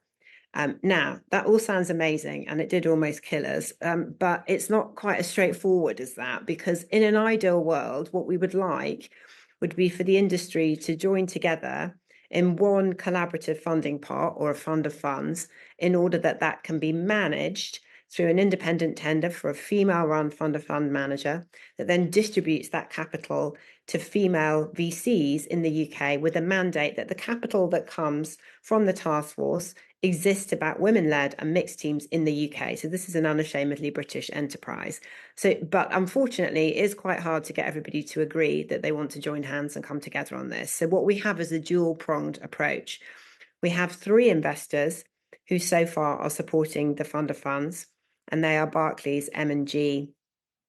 Now, that all sounds amazing, and it did almost kill us, but it's not quite as straightforward as that, because in an ideal world, what we would like would be for the industry to join together in one collaborative funding pot or a fund of funds in order that that can be managed through an independent tender for a female-run fund of fund manager that then distributes that capital to female VCs in the UK with a mandate that the capital that comes from the Taskforce exists to back women-led and mixed teams in the UK. So this is an unashamedly British enterprise. But unfortunately, it is quite hard to get everybody to agree that they want to join hands and come together on this. So what we have is a dual-pronged approach. We have 3 investors who so far are supporting the fund of funds, and they are Barclays, M&G,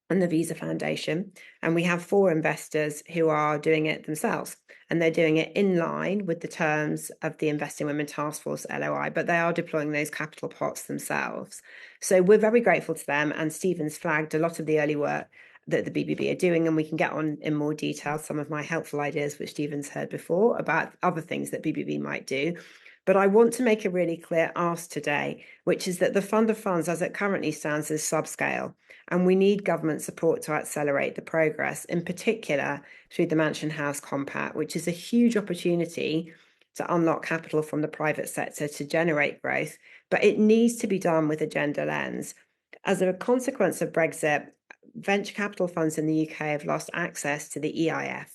and the Visa Foundation. And we have 4 investors who are doing it themselves, and they're doing it in line with the terms of the Investing Women Taskforce LOI, but they are deploying those capital pots themselves. So we're very grateful to them, and Stephen's flagged a lot of the early work that the BBB are doing, and we can get on in more detail some of my helpful ideas, which Stephen's heard before, about other things that BBB might do. But I want to make a really clear ask today, which is that the fund of funds as it currently stands is subscale, and we need government support to accelerate the progress, in particular through the Mansion House Compact, which is a huge opportunity to unlock capital from the private sector to generate growth, but it needs to be done with a gender lens. As a consequence of Brexit, venture capital funds in the UK have lost access to the EIF,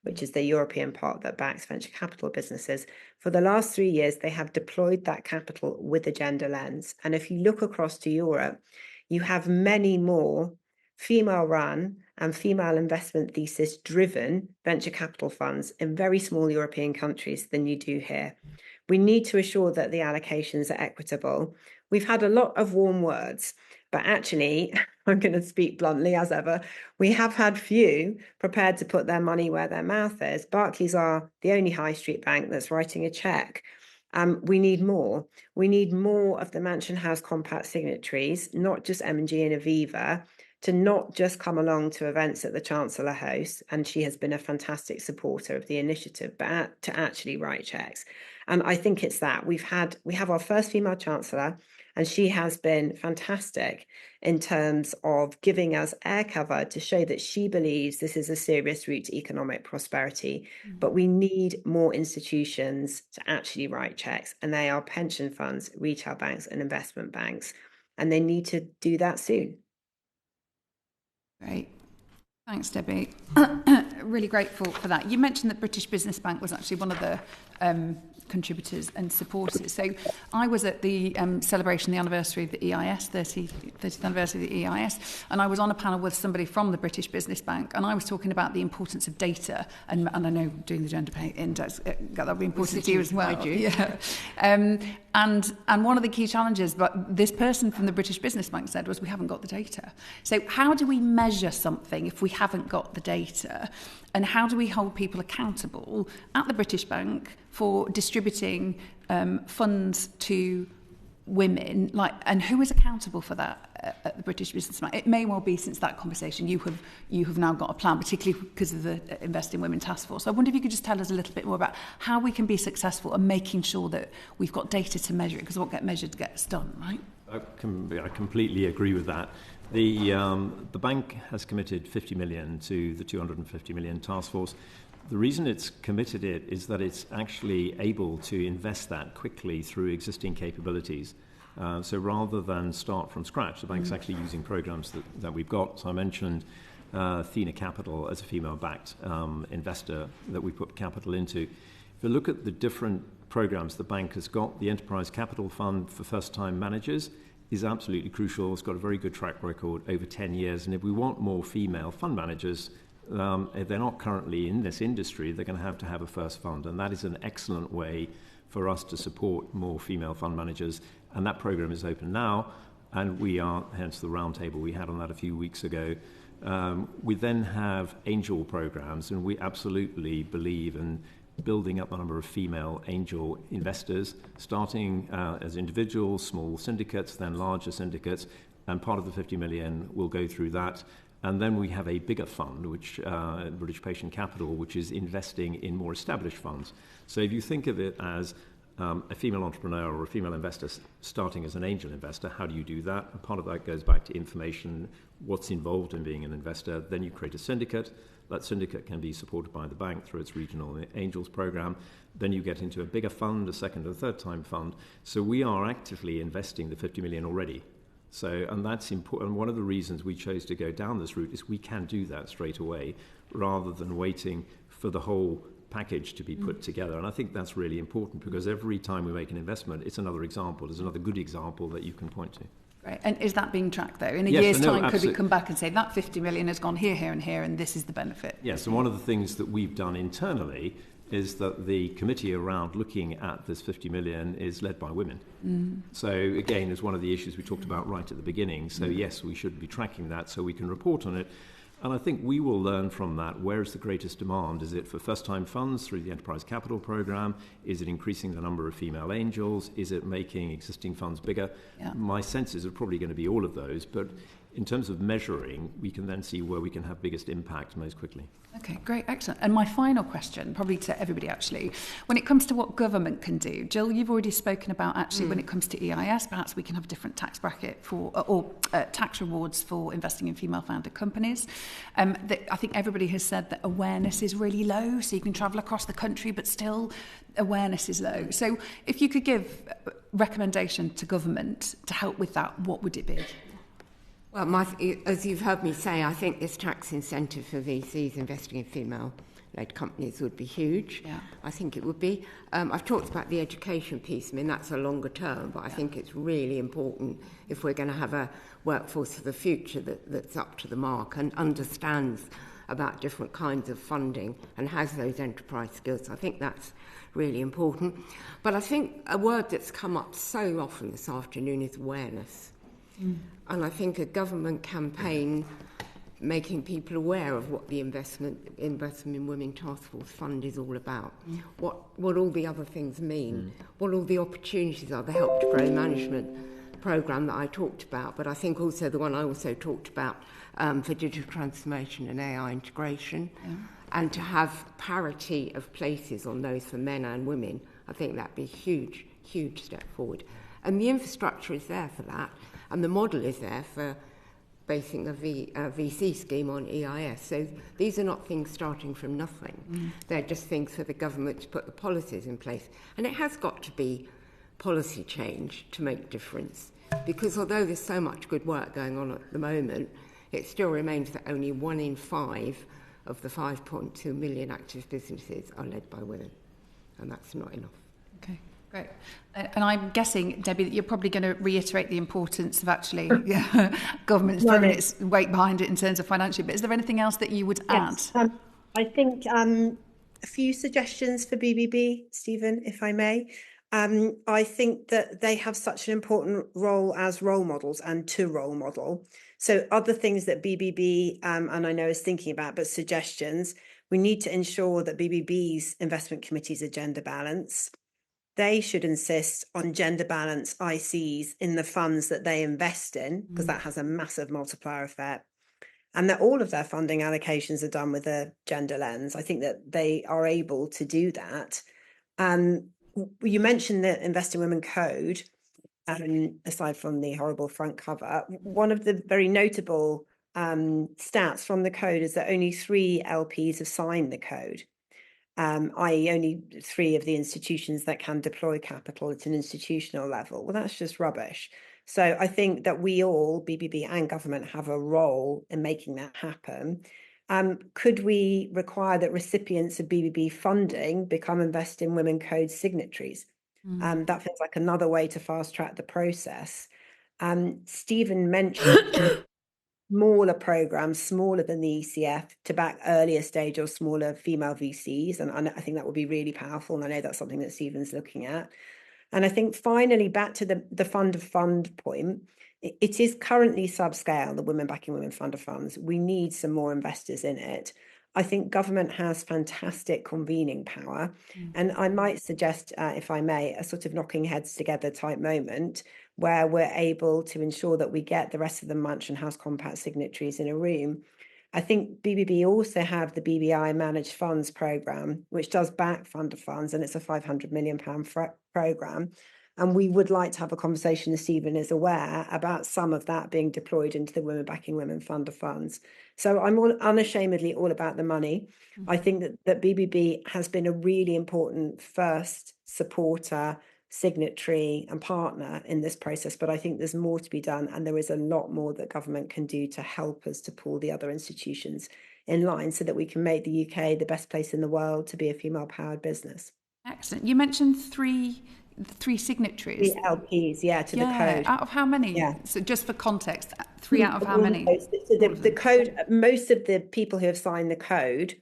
which is the European pot that backs venture capital businesses. For the last 3 years, they have deployed that capital with a gender lens. And if you look across to Europe, you have many more female-run and female investment thesis-driven venture capital funds in very small European countries than you do here. We need to assure that the allocations are equitable. We've had a lot of warm words, but actually, I'm going to speak bluntly as ever, we have had few prepared to put their money where their mouth is. Barclays are the only high street bank that's writing a cheque. We need more. We need more of the Mansion House Compact signatories, not just M&G and Aviva, to not just come along to events that the Chancellor hosts, and she has been a fantastic supporter of the initiative, but to actually write cheques. And I think it's that. We have our first female Chancellor, and she has been fantastic in terms of giving us air cover to show that she believes this is a serious route to economic prosperity. But we need more institutions to actually write cheques, and they are pension funds, retail banks, and investment banks. And they need to do that soon. Great. Thanks, Debbie. Really grateful for that. You mentioned that British Business Bank was actually one of the contributors and supporters. So I was at the celebration, the anniversary of the EIS, 30th anniversary of the EIS, and I was on a panel with somebody from the British Business Bank, and I was talking about the importance of data, and I know doing the gender pay index, that'll be important to you as well. Yeah. And one of the key challenges, but this person from the British Business Bank said, was we haven't got the data. So how do we measure something if we haven't got the data? And how do we hold people accountable at the British Bank for distributing funds to women? And who is accountable for that at the British Business Bank? It may well be, since that conversation, you have now got a plan, particularly because of the Investing Women Taskforce. So I wonder if you could just tell us a little bit more about how we can be successful and making sure that we've got data to measure it, because what gets measured gets done, right? I completely agree with that. The bank has committed 50 million to the 250 million task force. The reason it's committed it is that it's actually able to invest that quickly through existing capabilities. So rather than start from scratch, the bank's actually using programs that we've got. So I mentioned Athena Capital as a female-backed investor that we put capital into. If you look at the different programs the bank has got, the Enterprise Capital Fund for first-time managers is absolutely crucial. It's got a very good track record over 10 years. And if we want more female fund managers, if they're not currently in this industry, they're going to have a first fund. And that is an excellent way for us to support more female fund managers. And that program is open now. And we are, hence the roundtable we had on that a few weeks ago. We then have angel programs, and we absolutely believe in building up the number of female angel investors, starting as individuals, small syndicates, then larger syndicates, and part of the 50 million will go through that. And then we have a bigger fund, which British Patient Capital, which is investing in more established funds. So if you think of it as a female entrepreneur or a female investor starting as an angel investor, how do you do that? And part of that goes back to information, what's involved in being an investor. Then you create a syndicate. That syndicate can be supported by the bank through its regional angels program. Then you get into a bigger fund, a second or third time fund. So we are actively investing the 50 million already. So, and that's important. One of the reasons we chose to go down this route is we can do that straight away rather than waiting for the whole package to be put together. And I think that's really important, because every time we make an investment, it's another example. It's another good example that you can point to. Right. And is that being tracked, though? In a Yes, year's no, time, absolutely. could we come back and say that 50 million has gone here, here and here, and this is the benefit? Yes, and one of the things that we've done internally is that the committee around looking at this 50 million is led by women. So again, is one of the issues we talked about right at the beginning. So yes, we should be tracking that so we can report on it. And I think we will learn from that. Where is the greatest demand? Is it for first-time funds through the Enterprise Capital Programme? Is it increasing the number of female angels? Is it making existing funds bigger? Yeah. My sense is it's probably going to be all of those. But in terms of measuring, we can then see where we can have biggest impact most quickly. Okay, great, excellent. And my final question, probably to everybody actually, when it comes to what government can do, Jill, you've already spoken about actually when it comes to EIS, perhaps we can have a different tax bracket for, or tax rewards for investing in female-founded companies. I think everybody has said that awareness is really low, so you can travel across the country, but still awareness is low. So if you could give a recommendation to government to help with that, what would it be? Well, as you've heard me say, I think this tax incentive for VCs investing in female-led companies would be huge. Yeah. I think it would be. I've talked about the education piece. I mean, that's a longer term, but I think it's really important if we're going to have a workforce for the future that's up to the mark and understands about different kinds of funding and has those enterprise skills. I think that's really important. But I think a word that's come up so often this afternoon is awareness. And I think a government campaign making people aware of what the Investment in Women Taskforce Fund is all about, what all the other things mean, what all the opportunities are, the Help to Grow Management programme that I talked about, but I think also the one I also talked about for digital transformation and AI integration, and to have parity of places on those for men and women. I think that'd be a huge, huge step forward. And the infrastructure is there for that. And the model is there for basing a VC scheme on EIS. So these are not things starting from nothing. They're just things for the government to put the policies in place. And it has got to be policy change to make a difference. Because although there's so much good work going on at the moment, it still remains that only 1 in 5 of the 5.2 million active businesses are led by women. And that's not enough. Okay. Great. And I'm guessing, Debbie, that you're probably going to reiterate the importance of actually government's throwing its weight behind it in terms of financial. But is there anything else that you would add? I think a few suggestions for BBB, Stephen, if I may. I think that they have such an important role as role models and to role model. So other things that BBB, and I know is thinking about, but suggestions, we need to ensure that BBB's investment committees are gender balanced. They should insist on gender balance ICs in the funds that they invest in, because that has a massive multiplier effect. And that all of their funding allocations are done with a gender lens. I think that they are able to do that. You mentioned the Invest in Women Code, aside from the horrible front cover. One of the very notable stats from the code is that only 3 LPs have signed the code. I.e. only 3 of the institutions that can deploy capital at an institutional level. Well, that's just rubbish. So I think that we all, BBB and government, have a role in making that happen. Could we require that recipients of BBB funding become Invest in Women Code signatories? That feels like another way to fast track the process. Stephen mentioned smaller programs, smaller than the ECF, to back earlier stage or smaller female VCs. And I think that would be really powerful. And I know that's something that Stephen's looking at. And I think finally, back to the fund of fund point, it is currently subscale, the Women Backing Women Fund of Funds. We need some more investors in it. I think government has fantastic convening power. And I might suggest, if I may, a sort of knocking heads together type moment where we're able to ensure that we get the rest of the Mansion House Compact signatories in a room. I think BBB also have the BBI Managed Funds programme, which does back fund of funds, and it's a £500 million programme. And we would like to have a conversation, as Stephen is aware, about some of that being deployed into the Women Backing Women Fund of Funds. So I'm unashamedly all about the money. I think that BBB has been a really important first supporter, signatory and partner in this process, but I think there's more to be done, and there is a lot more that government can do to help us to pull the other institutions in line so that we can make the UK the best place in the world to be a female-powered business. Excellent. You mentioned three signatories. 3 LPs, to the code. Out of how many? Yeah. So just for context, 3 out of how many? So the code, most of the people who have signed the code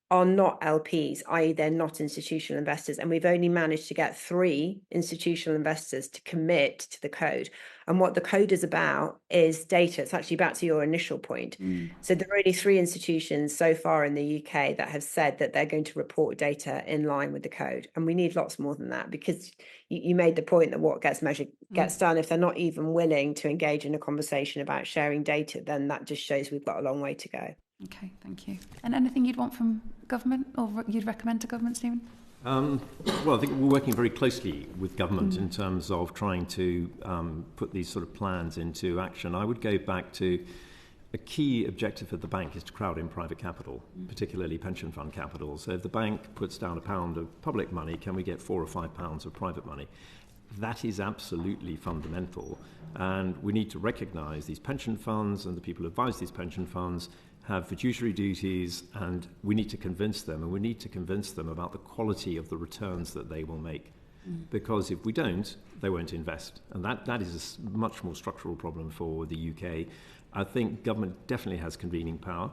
are not LPs, i.e. they're not institutional investors. And we've only managed to get 3 institutional investors to commit to the code. And what the code is about is data. It's actually back to your initial point. So there are only 3 institutions so far in the UK that have said that they're going to report data in line with the code. And we need lots more than that, because you made the point that what gets measured gets done. If they're not even willing to engage in a conversation about sharing data, then that just shows we've got a long way to go. Okay, thank you. And anything you'd want from government, or you'd recommend to government, Stephen? Well, I think we're working very closely with government in terms of trying to put these sort of plans into action. I would go back to a key objective of the bank is to crowd in private capital, particularly pension fund capital. So if the bank puts down £1 of public money, can we get £4 or £5 of private money? That is absolutely fundamental. And we need to recognise these pension funds and the people who advise these pension funds have fiduciary duties, and we need to convince them, and we need to convince them about the quality of the returns that they will make. Because if we don't, they won't invest. And that is a much more structural problem for the UK. I think government definitely has convening power.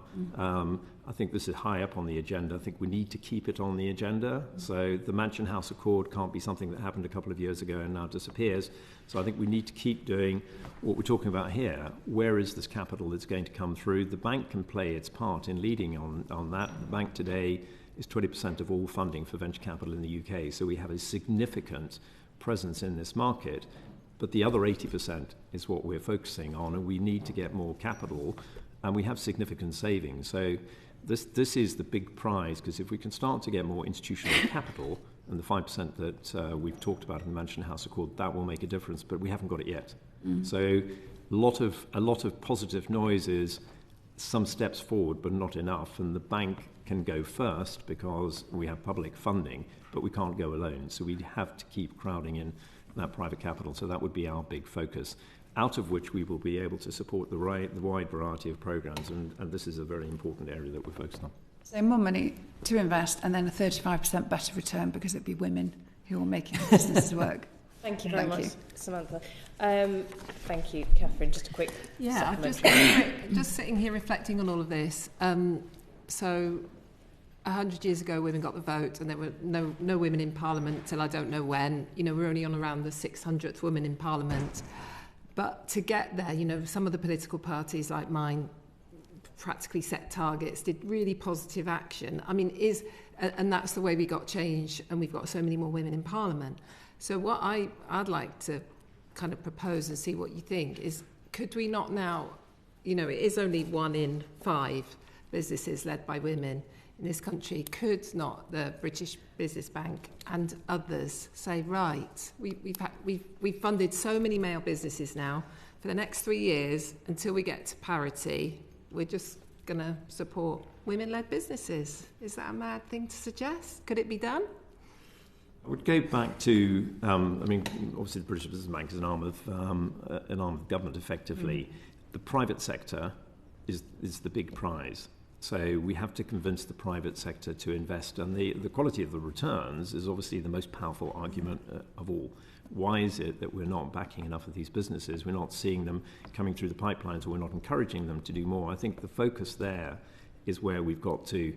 I think this is high up on the agenda. I think we need to keep it on the agenda. So the Mansion House Accord can't be something that happened a couple of years ago and now disappears. So I think we need to keep doing what we're talking about here. Where is this capital that's going to come through? The bank can play its part in leading on that. The bank today is 20% of all funding for venture capital in the UK. So we have a significant presence in this market. But the other 80% is what we're focusing on, and we need to get more capital, and we have significant savings. So this is the big prize, because if we can start to get more institutional capital, and the 5% that we've talked about in the Mansion House Accord, that will make a difference, but we haven't got it yet. So a lot of positive noises, some steps forward, but not enough, and the bank can go first because we have public funding, but we can't go alone. So we have to keep crowding in that private capital. So that would be our big focus, out of which we will be able to support the wide variety of programs. And this is a very important area that we're focused on. So more money to invest, and then a 35% better return, because it'd be women who are making the businesses work. Thank you very much, Samantha. Thank you, Catherine. Just a quick just sitting here reflecting on all of this. So 100 years ago, women got the vote, and there were no women in Parliament till I don't know when. We're only on around the 600th woman in Parliament. But to get there, some of the political parties like mine practically set targets, did really positive action. And that's the way we got change, and we've got so many more women in Parliament. So what I'd like to kind of propose and see what you think is, could we not now, it is only 1 in 5 businesses led by women in this country. Could not the British Business Bank and others say, right, we've funded so many male businesses now, for the next 3 years until we get to parity, we're just going to support women-led businesses? Is that a mad thing to suggest? Could it be done? I would go back to, obviously the British Business Bank is an arm of government, effectively. The private sector is the big prize. So we have to convince the private sector to invest, and the quality of the returns is obviously the most powerful argument of all. Why is it that we're not backing enough of these businesses? We're not seeing them coming through the pipelines, or we're not encouraging them to do more. I think the focus there is where we've got to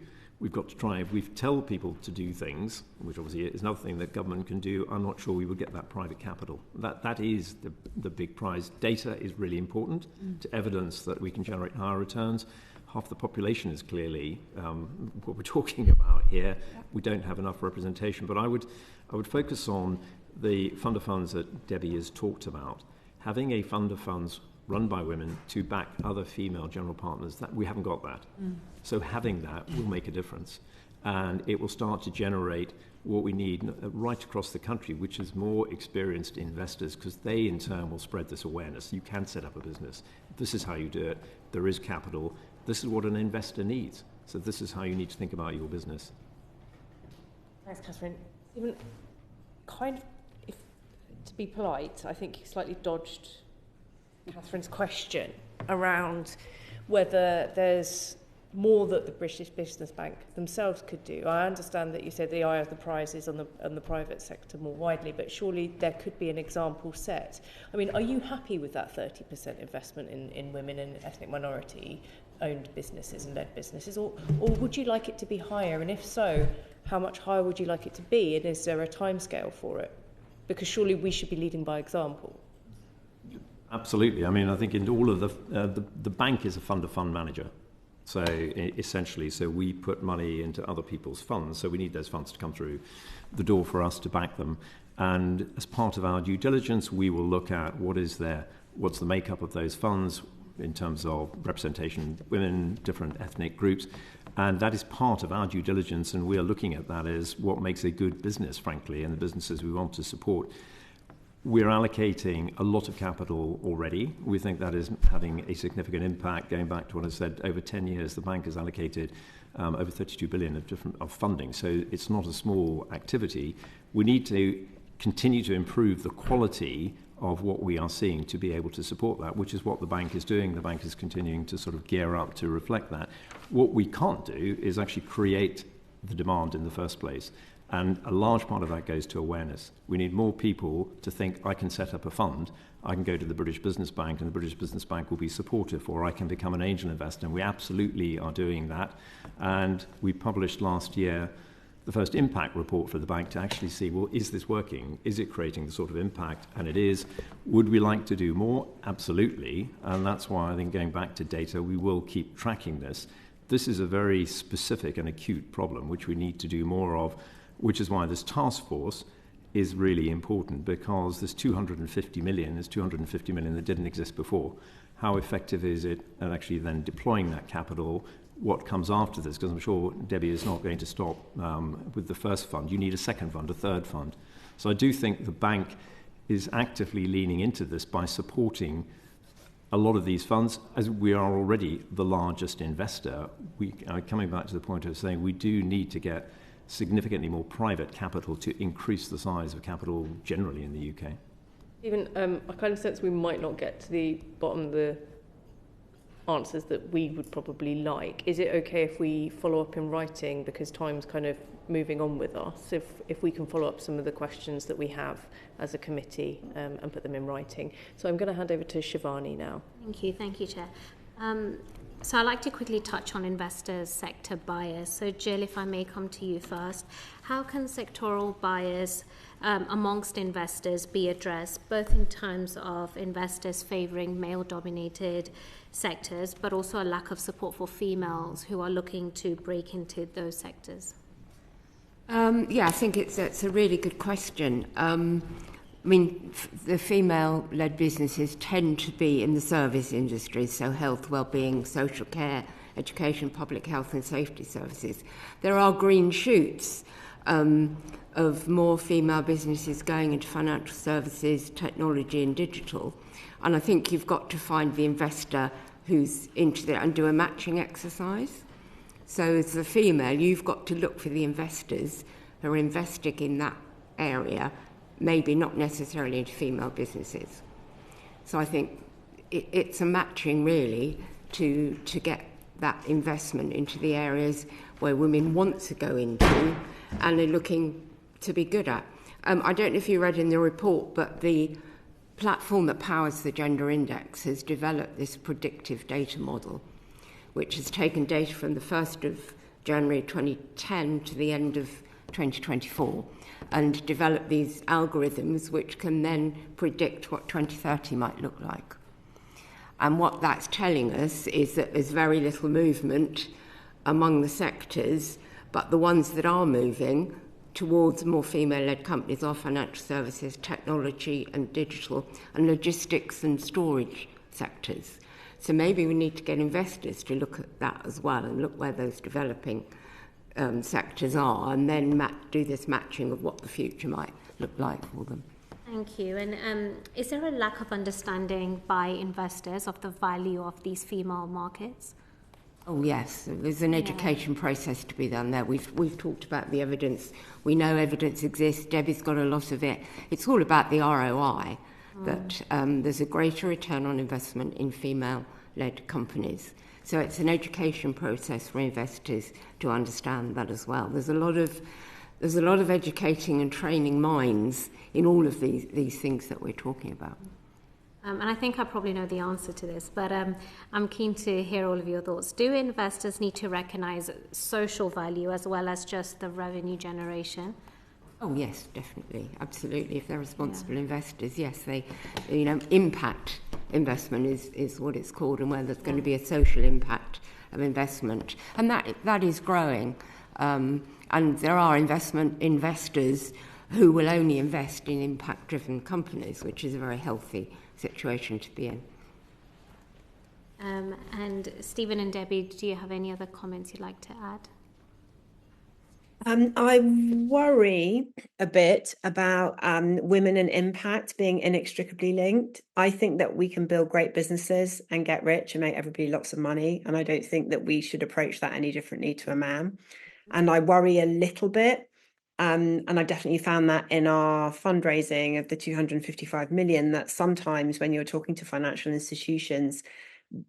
try. If we tell people to do things, which obviously is another thing that government can do, I'm not sure we will get that private capital. That is the big prize. Data is really important to evidence that we can generate higher returns. Half the population is clearly what we're talking about here. We don't have enough representation, but I would focus on the fund of funds that Debbie has talked about. Having a fund of funds run by women to back other female general partners, that we haven't got that. So having that will make a difference, and it will start to generate what we need right across the country, which is more experienced investors, because they in turn will spread this awareness. You can set up a business. This is how you do it. There is capital. This is what an investor needs. So this is how you need to think about your business. Thanks, Catherine. Stephen, kind of, to be polite, I think you slightly dodged Catherine's question around whether there's more that the British Business Bank themselves could do. I understand that you said the eye of the prize is on the private sector more widely, but surely there could be an example set. I mean, are you happy with that 30% investment in women and ethnic minority-owned businesses and led businesses, or would you like it to be higher? And if so, how much higher would you like it to be? And is there a timescale for it? Because surely we should be leading by example. Absolutely. I mean, I think in all of the bank is a fund-of-fund manager. So essentially, so we put money into other people's funds. So we need those funds to come through the door for us to back them. And as part of our due diligence, we will look at what's the makeup of those funds in terms of representation, women, different ethnic groups. And that is part of our due diligence. And we are looking at that as what makes a good business, frankly, and the businesses we want to support. We're allocating a lot of capital already. We think that is having a significant impact. Going back to what I said, over 10 years, the bank has allocated over 32 billion of funding. So it's not a small activity. We need to continue to improve the quality of what we are seeing to be able to support that, which is what the bank is doing. The bank is continuing to sort of gear up to reflect that. What we can't do is actually create the demand in the first place. And a large part of that goes to awareness. We need more people to think, I can set up a fund, I can go to the British Business Bank, and the British Business Bank will be supportive, or I can become an angel investor. And we absolutely are doing that. And we published last year the first impact report for the bank to actually see, well, is this working? Is it creating the sort of impact? And it is. Would we like to do more? Absolutely. And that's why I think going back to data, we will keep tracking this. This is a very specific and acute problem, which we need to do more of, which is why this Taskforce is really important, because there's 250 million that didn't exist before. How effective is it at actually then deploying that capital? What comes after this? Because I'm sure Debbie is not going to stop with the first fund. You need a second fund, a third fund. So I do think the bank is actively leaning into this by supporting a lot of these funds, as we are already the largest investor. We are coming back to the point of saying we do need to get significantly more private capital to increase the size of capital generally in the UK. Even I kind of sense we might not get to the bottom of the answers that we would probably like. Is it okay if we follow up in writing, because time's kind of moving on with us, if we can follow up some of the questions that we have as a committee and put them in writing? So I'm going to hand over to Shivani now. Thank you, Chair. So I'd like to quickly touch on investors' sector bias. So Jill, if I may come to you first, how can sectoral bias amongst investors be addressed, both in terms of investors favouring male-dominated sectors, but also a lack of support for females who are looking to break into those sectors? I think it's a really good question. I mean, the female-led businesses tend to be in the service industry, so health, well-being, social care, education, public health and safety services. There are green shoots of more female businesses going into financial services, technology and digital. And I think you've got to find the investor who's into it and do a matching exercise. So as a female, you've got to look for the investors who are investing in that area, maybe not necessarily into female businesses. So I think it's a matching really to get that investment into the areas where women want to go into and are looking to be good at. I don't know if you read in the report, but the platform that powers the Gender Index has developed this predictive data model, which has taken data from the 1st of January 2010 to the end of 2024 and developed these algorithms which can then predict what 2030 might look like. And what that's telling us is that there's very little movement among the sectors, but the ones that are moving towards more female-led companies are financial services, technology and digital, and logistics and storage sectors. So maybe we need to get investors to look at that as well and look where those developing sectors are, and then do this matching of what the future might look like for them. Thank you. And is there a lack of understanding by investors of the value of these female markets? Oh yes, there's an education process to be done there. We've talked about the evidence. We know evidence exists. Debbie's got a lot of it. It's all about the ROI, that there's a greater return on investment in female-led companies. So it's an education process for investors to understand that as well. There's a lot of educating and training minds in all of these things that we're talking about. And I think I probably know the answer to this, but I'm keen to hear all of your thoughts. Do investors need to recognise social value as well as just the revenue generation? Oh yes, definitely, absolutely. If they're responsible investors, yes, they, impact investment is what it's called, and where there's going to be a social impact of investment, and that is growing. And there are investors who will only invest in impact-driven companies, which is a very healthy situation to be in. And Stephen and Debbie, do you have any other comments you'd like to add? I worry a bit about women and impact being inextricably linked. I think that we can build great businesses and get rich and make everybody lots of money, and I don't think that we should approach that any differently to a man. And I worry a little bit, and I definitely found that in our fundraising of the 255 million, that sometimes when you're talking to financial institutions,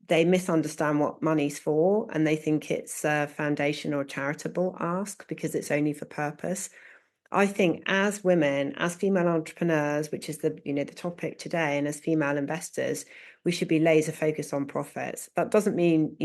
they misunderstand what money's for, and they think it's a foundation or charitable ask because it's only for purpose. I think as women, as female entrepreneurs, which is the topic today, and as female investors, we should be laser focused on profits. That doesn't mean,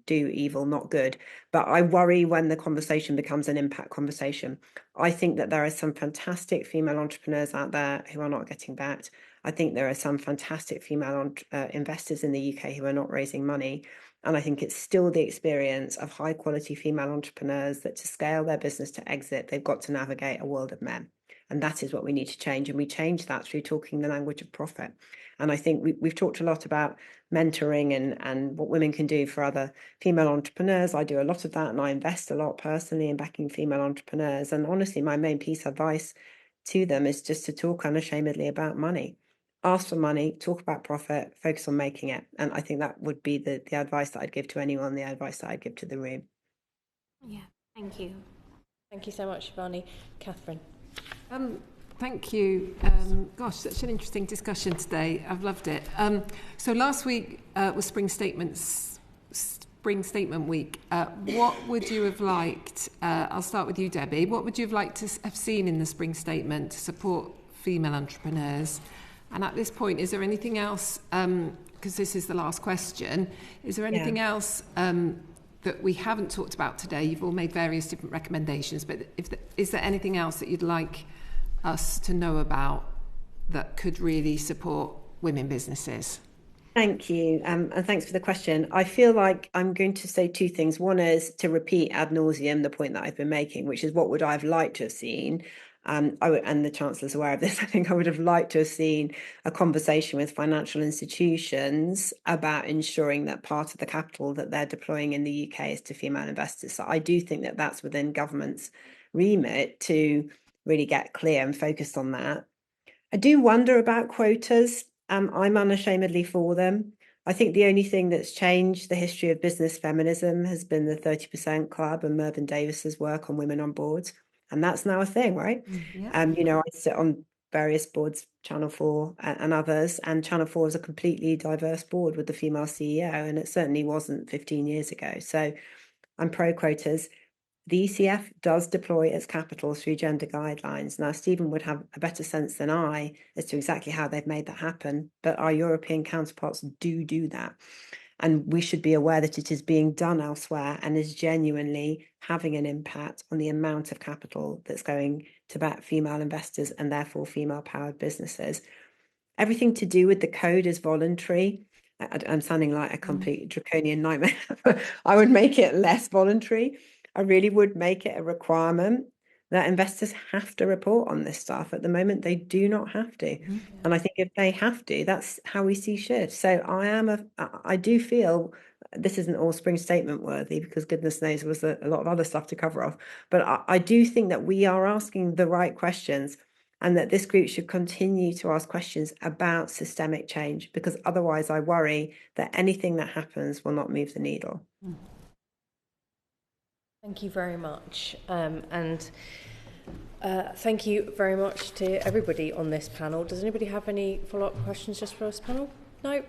do evil, not good. But I worry when the conversation becomes an impact conversation. I think that there are some fantastic female entrepreneurs out there who are not getting backed. I think there are some fantastic female investors in the UK who are not raising money. And I think it's still the experience of high quality female entrepreneurs that to scale their business to exit, they've got to navigate a world of men. And that is what we need to change. And we change that through talking the language of profit. And I think we've talked a lot about mentoring and what women can do for other female entrepreneurs. I do a lot of that, and I invest a lot personally in backing female entrepreneurs. And honestly, my main piece of advice to them is just to talk unashamedly about money. Ask for money, talk about profit, focus on making it. And I think that would be the advice that I'd give to anyone, the advice that I'd give to the room. Yeah, thank you. Thank you so much, Shivani. Catherine. Thank you. Gosh, such an interesting discussion today. I've loved it. So last week was Spring Statement Week. What would you have liked? I'll start with you, Debbie. What would you have liked to have seen in the Spring Statement to support female entrepreneurs? And at this point, is there anything else, because this is the last question, is there anything else that we haven't talked about today? You've all made various different recommendations, but is there anything else that you'd like us to know about that could really support women businesses? Thank you, and thanks for the question. I feel like I'm going to say two things. One is to repeat ad nauseum the point that I've been making, which is what would I have liked to have seen. And the Chancellor's aware of this. I think I would have liked to have seen a conversation with financial institutions about ensuring that part of the capital that they're deploying in the UK is to female investors. So I do think that that's within government's remit to really get clear and focused on that. I do wonder about quotas. I'm unashamedly for them. I think the only thing that's changed the history of business feminism has been the 30% Club and Mervyn Davis's work on women on boards. And that's now a thing, right? Yeah. I sit on various boards, Channel 4 and others, and Channel 4 is a completely diverse board with the female CEO, and it certainly wasn't 15 years ago. So I'm pro quotas. The ECF does deploy its capital through gender guidelines. Now, Stephen would have a better sense than I as to exactly how they've made that happen, but our European counterparts do that. And we should be aware that it is being done elsewhere and is genuinely having an impact on the amount of capital that's going to back female investors and therefore female-powered businesses. Everything to do with the code is voluntary. I'm sounding like a complete draconian nightmare. I would make it less voluntary. I really would make it a requirement that investors have to report on this stuff. At the moment, they do not have to. And I think if they have to, that's how we see shift. So I do feel this isn't all spring statement worthy, because goodness knows there was a lot of other stuff to cover off. But I do think that we are asking the right questions, and that this group should continue to ask questions about systemic change, because otherwise I worry that anything that happens will not move the needle. Thank you very much. And thank you very much to everybody on this panel. Does anybody have any follow-up questions just for this panel? No?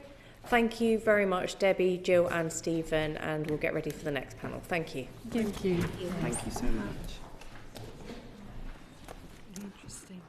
Thank you very much, Debbie, Jill and Stephen, and we'll get ready for the next panel. Thank you. Thank you. Thank you so much. Interesting.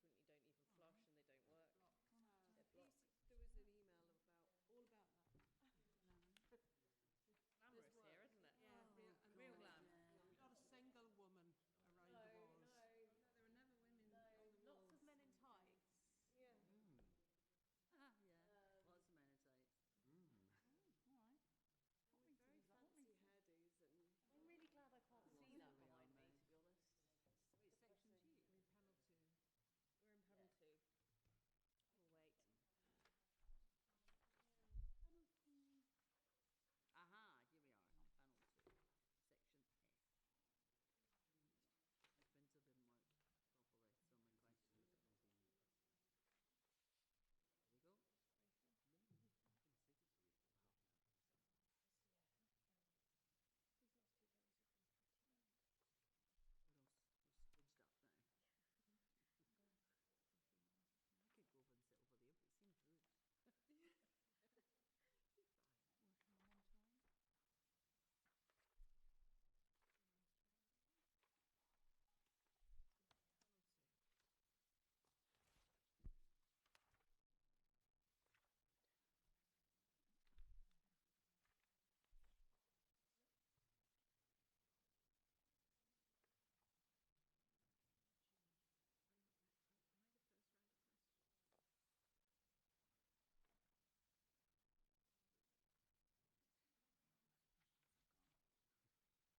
frequent, you don't even flush, and they don't work. They're blocked. There was an email all about that. Glamorous here, isn't it? Yeah, real glam. Not a single woman around the walls. No, there were never women on the walls. Lots of men in tights. Yeah. Lots of men in tights. All right. Very fancy hairdos and... I'm really glad I can't see that behind me, to be honest. Which section are you? In panel 2. We're in panel 2. Oh, wait. Aha, here we are, panel 2, section F. My printer didn't work properly, so my question is There we go. We're stitched up now. I could go over and sit over there, but it seems rude. Working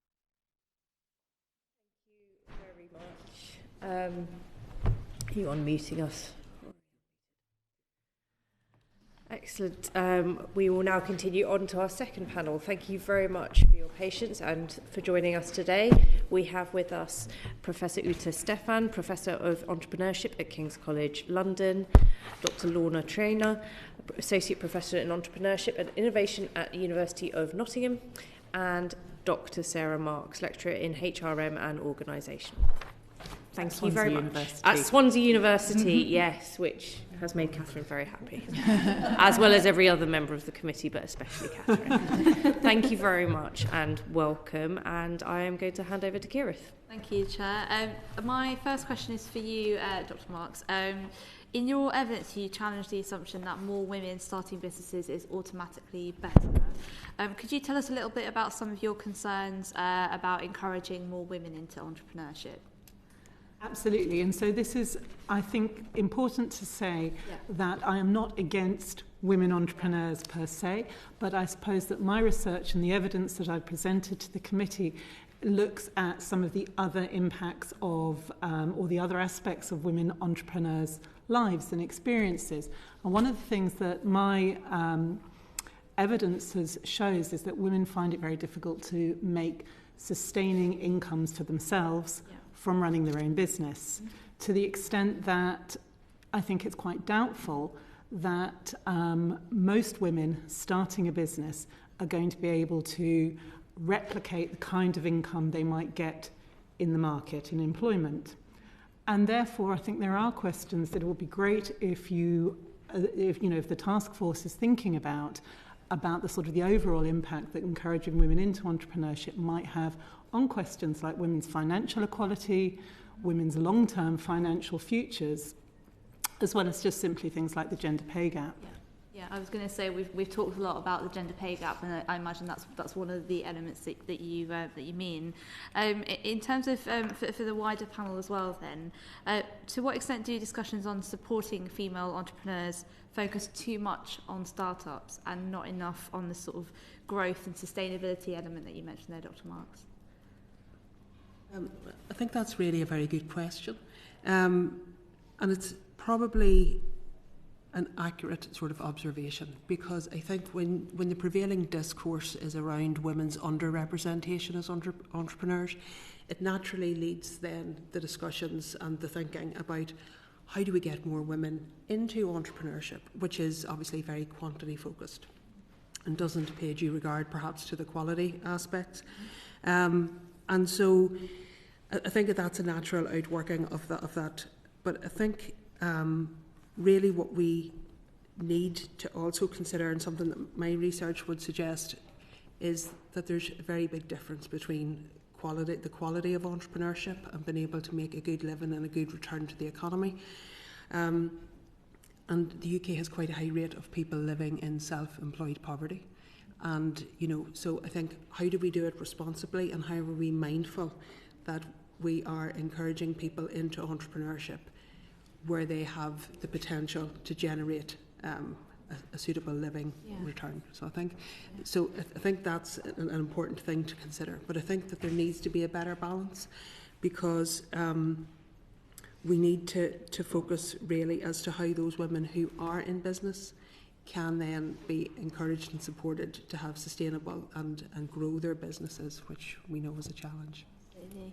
on mentoring. Thank you very much. Are you unmuting us? Excellent. We will now continue on to our second panel. Thank you very much for your patience and for joining us today. We have with us Professor Stephan, Professor of Entrepreneurship at King's College London, Dr. Lorna Treanor, Associate Professor in Entrepreneurship and Innovation at the University of Nottingham, and Dr. Sarah Marks, Lecturer in HRM and Organisational. Thank you very much. University. At Swansea University, yes, which has made Catherine very happy, as well as every other member of the committee, but especially Catherine. Thank you very much and welcome. And I am going to hand over to Kirith. Thank you, Chair. My first question is for you, Dr. Marks. In your evidence, you challenge the assumption that more women starting businesses is automatically better. Could you tell us a little bit about some of your concerns about encouraging more women into entrepreneurship? Absolutely. And so this is, I think, important to say that I am not against women entrepreneurs per se, but I suppose that my research and the evidence that I presented to the committee looks at some of the other impacts of, or the other aspects of women entrepreneurs' lives and experiences. And one of the things that my evidence shows is that women find it very difficult to make sustaining incomes for themselves from running their own business, to the extent that I think it's quite doubtful that most women starting a business are going to be able to replicate the kind of income they might get in the market, in employment. And therefore, I think there are questions that it would be great if if the Taskforce is thinking about the sort of the overall impact that encouraging women into entrepreneurship might have on questions like women's financial equality, women's long-term financial futures, as well as just simply things like the gender pay gap. Yeah, I was going to say we've talked a lot about the gender pay gap, and I imagine that's one of the elements that you mean. In terms of for the wider panel as well, then, to what extent do discussions on supporting female entrepreneurs focus too much on startups and not enough on the sort of growth and sustainability element that you mentioned there, Dr. Marks? I think that's really a very good question, and it's probably an accurate sort of observation, because I think when the prevailing discourse is around women's underrepresentation as entrepreneurs, it naturally leads then the discussions and the thinking about how do we get more women into entrepreneurship, which is obviously very quantity focused and doesn't pay due regard perhaps to the quality aspects. And so I think that's a natural outworking of that. But I think really what we need to also consider, and something that my research would suggest, is that there's a very big difference between the quality of entrepreneurship and being able to make a good living and a good return to the economy. And the UK has quite a high rate of people living in self-employed poverty. And, so I think, how do we do it responsibly, and how are we mindful that we are encouraging people into entrepreneurship where they have the potential to generate a suitable living return. So I think that's an important thing to consider. But I think that there needs to be a better balance, because we need to focus really as to how those women who are in business can then be encouraged and supported to have sustainable and grow their businesses, which we know is a challenge.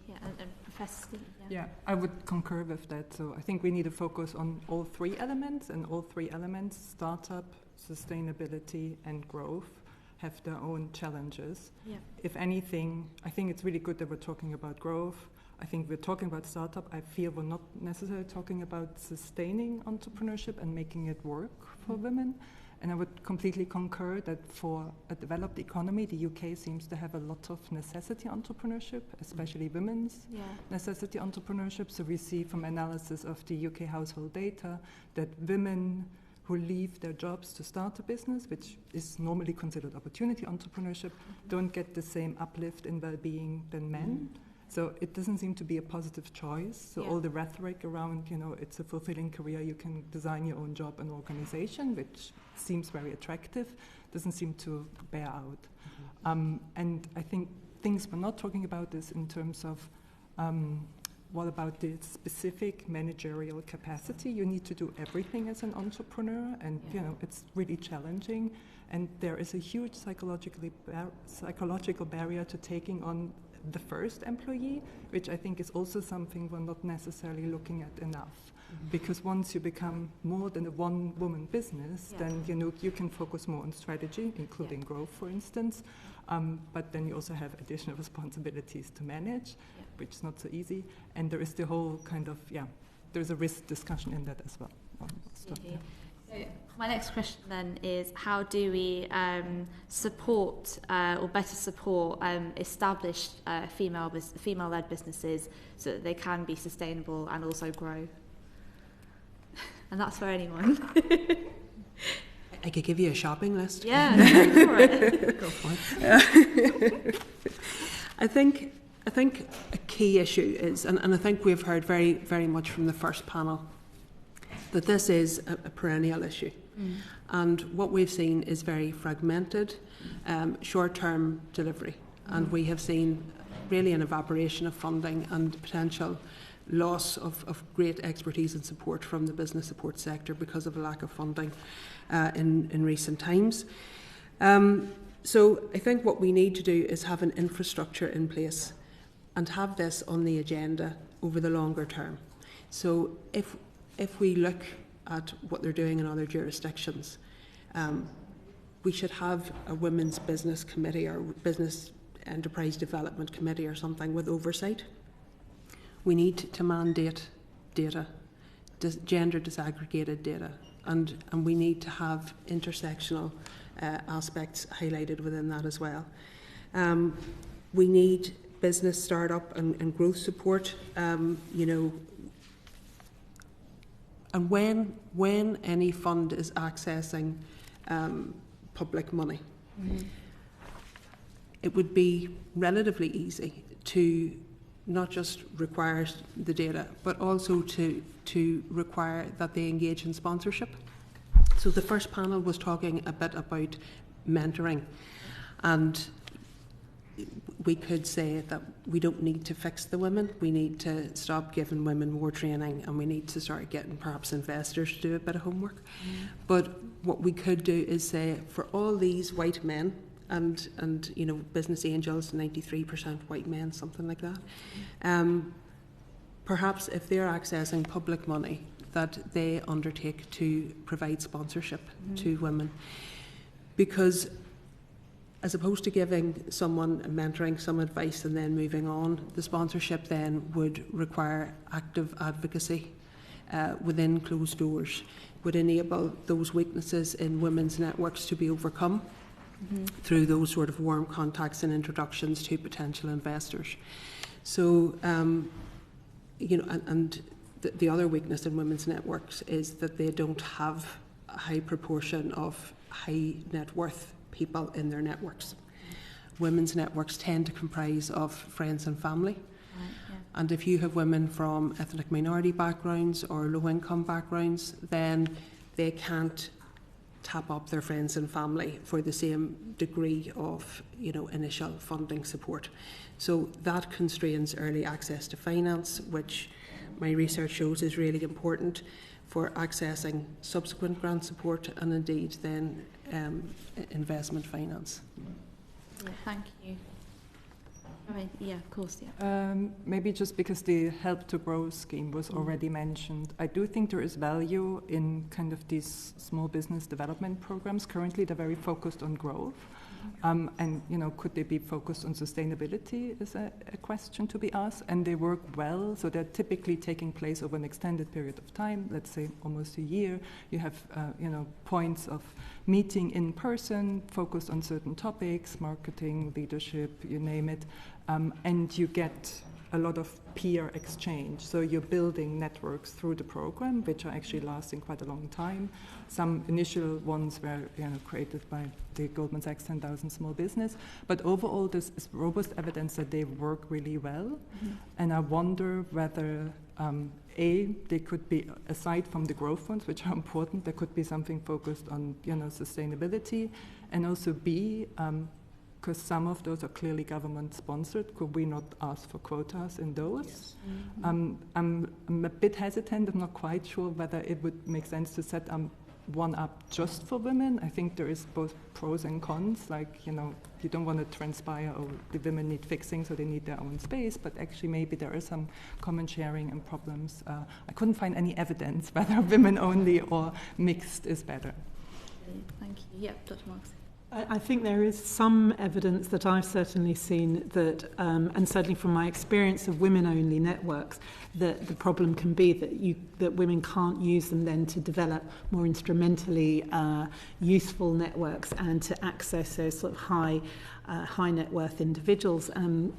Yeah, and Professor Stephan. Yeah, I would concur with that. So I think we need to focus on all three elements, and all three elements, startup, sustainability and growth, have their own challenges. Yeah. If anything, I think it's really good that we're talking about growth. I think we're talking about startup. I feel we're not necessarily talking about sustaining entrepreneurship and making it work for women. And I would completely concur that for a developed economy, the UK seems to have a lot of necessity entrepreneurship, especially women's necessity entrepreneurship. So we see from analysis of the UK household data that women who leave their jobs to start a business, which is normally considered opportunity entrepreneurship, don't get the same uplift in well-being than men. So it doesn't seem to be a positive choice. So all the rhetoric around, it's a fulfilling career, you can design your own job and organization, which seems very attractive, doesn't seem to bear out. And I think things we're not talking about is in terms of what about the specific managerial capacity? You need to do everything as an entrepreneur, and it's really challenging. And there is a huge psychological barrier to taking on the first employee, which I think is also something we're not necessarily looking at enough. Because once you become more than a one-woman business, then you can focus more on strategy, including growth, for instance. But then you also have additional responsibilities to manage, which is not so easy. And there is the whole kind of there's a risk discussion in that as well. So my next question then is, how do we support or better support established female-led businesses so that they can be sustainable and also grow? And that's for anyone. I could give you a shopping list. Yeah, go for it. Go for it. I think a key issue is, and I think we've heard very, very much from the first panel, that this is a perennial issue. And what we've seen is very fragmented, short-term delivery. And we have seen really an evaporation of funding and potential loss of great expertise and support from the business support sector because of a lack of funding in recent times. So I think what we need to do is have an infrastructure in place and have this on the agenda over the longer term. So if we look at what they're doing in other jurisdictions, we should have a women's business committee or business enterprise development committee or something with oversight. We need to mandate data, gender disaggregated data, and we need to have intersectional aspects highlighted within that as well. We need business startup and growth support, and when any fund is accessing public money, it would be relatively easy to not just require the data, but also to require that they engage in sponsorship. So the first panel was talking a bit about mentoring, and we could say that we don't need to fix the women, we need to stop giving women more training, and we need to start getting perhaps investors to do a bit of homework. But what we could do is say, for all these white men, and business angels, 93% white men, something like that, perhaps if they're accessing public money, that they undertake to provide sponsorship to women. Because as opposed to giving someone, mentoring some advice and then moving on, the sponsorship then would require active advocacy within closed doors, would enable those weaknesses in women's networks to be overcome. through those sort of warm contacts and introductions to potential investors. So, and the other weakness in women's networks is that they don't have a high proportion of high net worth people in their networks. Women's networks tend to comprise of friends and family. And if you have women from ethnic minority backgrounds or low income backgrounds, then they can't tap up their friends and family for the same degree of initial funding support. So that constrains early access to finance, which my research shows is really important for accessing subsequent grant support and indeed then investment finance. Yeah, thank you. Yeah, of course, yeah. Maybe just because the Help to Grow scheme was already mentioned, I do think there is value in kind of these small business development programs. Currently, they're very focused on growth. And, could they be focused on sustainability is a question to be asked. And they work well, so they're typically taking place over an extended period of time, let's say almost a year. You have, points of meeting in person, focused on certain topics, marketing, leadership, you name it. And you get a lot of peer exchange. So you're building networks through the program, which are actually lasting quite a long time. Some initial ones were created by the Goldman Sachs 10,000 Small Business. But overall, there's robust evidence that they work really well. And I wonder whether, they could be, aside from the growth funds, which are important, there could be something focused on sustainability. And also B, because some of those are clearly government-sponsored, could we not ask for quotas in those? Yes. I'm a bit hesitant. I'm not quite sure whether it would make sense to set one up just for women. I think there is both pros and cons. Like, you don't want to transpire, oh, the women need fixing, so they need their own space. But actually, maybe there is some common sharing and problems. I couldn't find any evidence whether women only or mixed is better. Thank you. Yeah, Dr. Marks. I think there is some evidence that I've certainly seen that, and certainly from my experience of women-only networks, that the problem can be that women can't use them then to develop more instrumentally useful networks and to access those sort of high net worth individuals and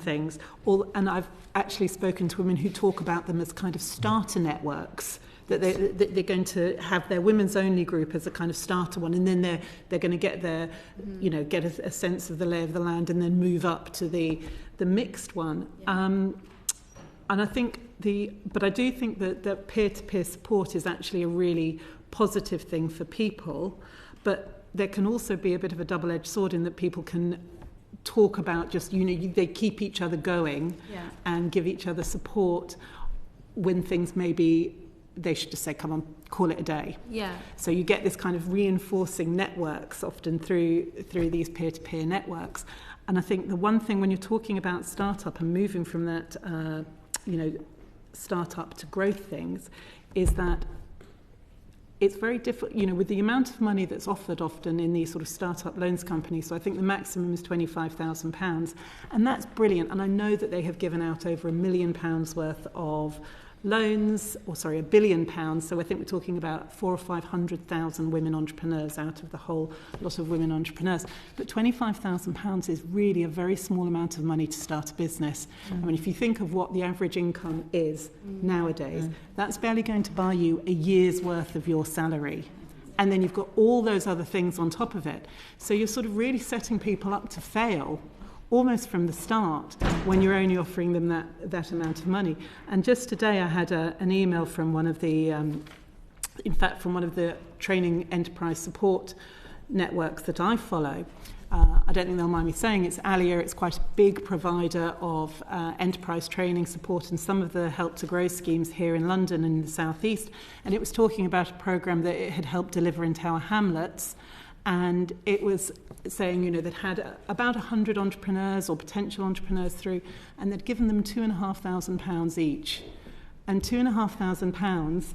things. And I've actually spoken to women who talk about them as kind of starter networks. That they're going to have their women's only group as a kind of starter one, and then they're going to get their, get a sense of the lay of the land, and then move up to the mixed one. Yeah. And I think but I do think that peer-to-peer support is actually a really positive thing for people, but there can also be a bit of a double-edged sword in that people can talk about just they keep each other going and give each other support when things maybe. They should just say, come on, call it a day. Yeah. So you get this kind of reinforcing networks often through these peer-to-peer networks. And I think the one thing when you're talking about startup and moving from that, startup to growth things, is that it's very difficult, with the amount of money that's offered often in these sort of startup loans companies. So I think the maximum is £25,000. And that's brilliant. And I know that they have given out over £1 million worth of loans, £1 billion. So I think we're talking about 400,000 or 500,000 women entrepreneurs out of the whole lot of women entrepreneurs. But £25,000 is really a very small amount of money to start a business. I mean, if you think of what the average income is nowadays, that's barely going to buy you a year's worth of your salary. And then you've got all those other things on top of it. So you're sort of really setting people up to fail almost from the start when you're only offering them that amount of money. And just today I had an email from one of the, from one of the training enterprise support networks that I follow. I don't think they'll mind me saying it's Alia. It's quite a big provider of enterprise training support and some of the Help to Grow schemes here in London and in the South East. And it was talking about a programme that it had helped deliver in Tower Hamlets. And it was saying, that had about 100 entrepreneurs or potential entrepreneurs through, and they'd given them £2,500 each. And £2,500,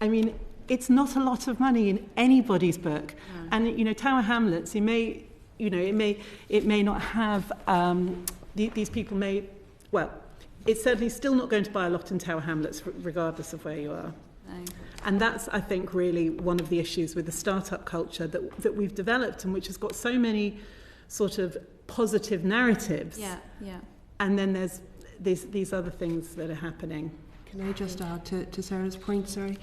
I mean, it's not a lot of money in anybody's book. No. And, Tower Hamlets, it may not have, these people may, well, it's certainly still not going to buy a lot in Tower Hamlets regardless of where you are. No. And that's, I think, really one of the issues with the startup culture that we've developed, and which has got so many sort of positive narratives. Yeah, yeah. And then there's these other things that are happening. Can I just add to Sarah's point, sorry?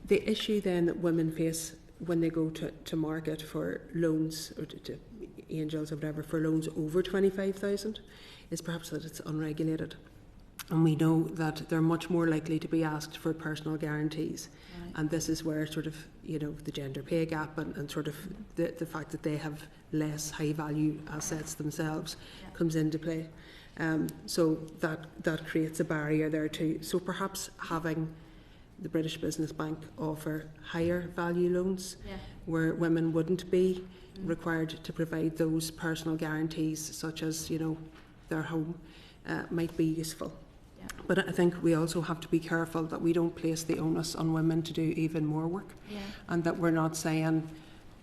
The issue then that women face when they go to market for loans, or to angels or whatever, for loans over 25,000, is perhaps that it's unregulated. And we know that they're much more likely to be asked for personal guarantees. Right. And this is where sort of, the gender pay gap and sort of the fact that they have less high value assets themselves comes into play. So that creates a barrier there too. So perhaps having the British Business Bank offer higher value loans where women wouldn't be required to provide those personal guarantees, such as, their home, might be useful. But I think we also have to be careful that we don't place the onus on women to do even more work, and that we're not saying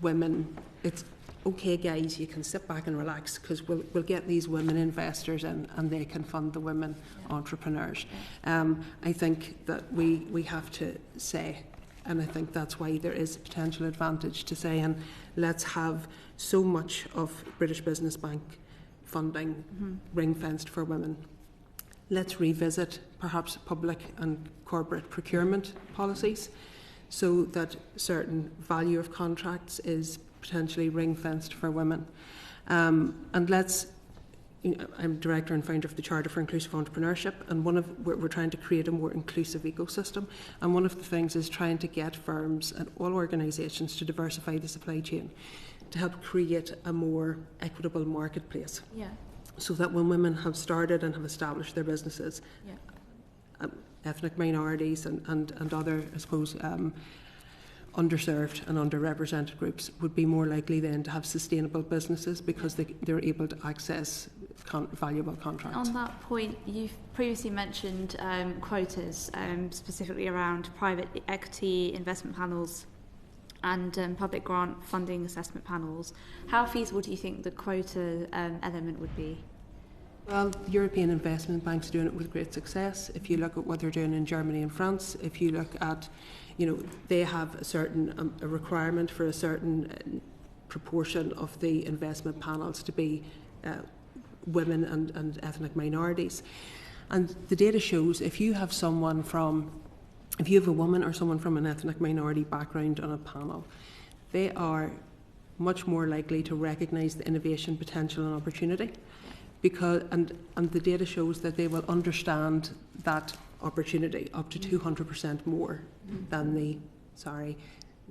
women, it's okay guys, you can sit back and relax because we'll get these women investors in and they can fund the women entrepreneurs. I think that we have to say, and I think that's why there is a potential advantage to saying let's have so much of British Business Bank funding ring-fenced for women. Let's revisit perhaps public and corporate procurement policies so that certain value of contracts is potentially ring-fenced for women. And let's, I'm director and founder of the Charter for Inclusive Entrepreneurship, and we're trying to create a more inclusive ecosystem. And one of the things is trying to get firms and all organisations to diversify the supply chain to help create a more equitable marketplace. Yeah. So that when women have started and have established their businesses, ethnic minorities and other, I suppose, underserved and underrepresented groups would be more likely then to have sustainable businesses because they're able to access valuable contracts. On that point, you've previously mentioned quotas, specifically around private equity investment panels and public grant funding assessment panels. How feasible do you think the quota element would be? Well, the European Investment Bank's doing it with great success. If you look at what they're doing in Germany and France, if you look at, they have a certain a requirement for a certain proportion of the investment panels to be women and ethnic minorities. And the data shows if you have a woman or someone from an ethnic minority background on a panel, they are much more likely to recognise the innovation potential and opportunity. Because and the data shows that they will understand that opportunity up to 200% more than the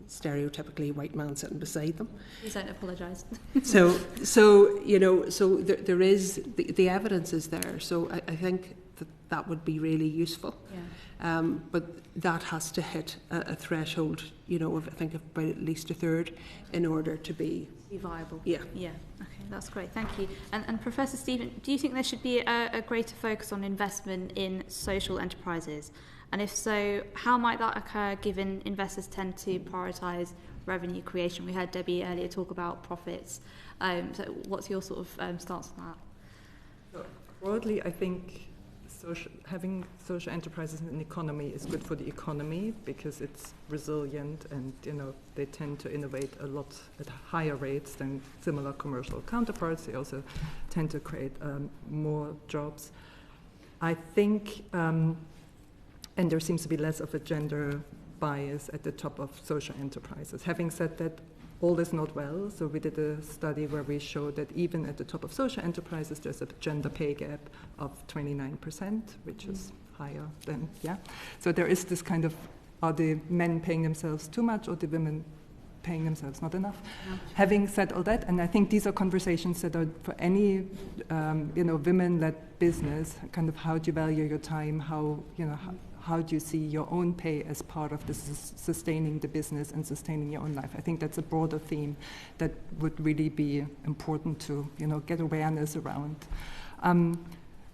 stereotypically white man sitting beside them. Please don't apologise. So there is the evidence is there. So I think that would be really useful. Yeah. But that has to hit a threshold, of I think about at least a third in order to be viable. Yeah. Yeah. Okay, that's great. Thank you. And Professor Stephan, do you think there should be a greater focus on investment in social enterprises? And if so, how might that occur given investors tend to prioritise revenue creation? We heard Debbie earlier talk about profits. So what's your sort of stance on that? So broadly, I think having social enterprises in the economy is good for the economy because it's resilient and they tend to innovate a lot at higher rates than similar commercial counterparts. They also tend to create more jobs. I think, and there seems to be less of a gender bias at the top of social enterprises. Having said that, all is not well. So we did a study where we showed that even at the top of social enterprises, there's a gender pay gap of 29%, which is higher than, So there is this kind of, are the men paying themselves too much or the women paying themselves not enough? Yeah. Having said all that, and I think these are conversations that are for any, women-led business, kind of how do you value your time, how do you see your own pay as part of this sustaining the business and sustaining your own life? I think that's a broader theme that would really be important to, get awareness around.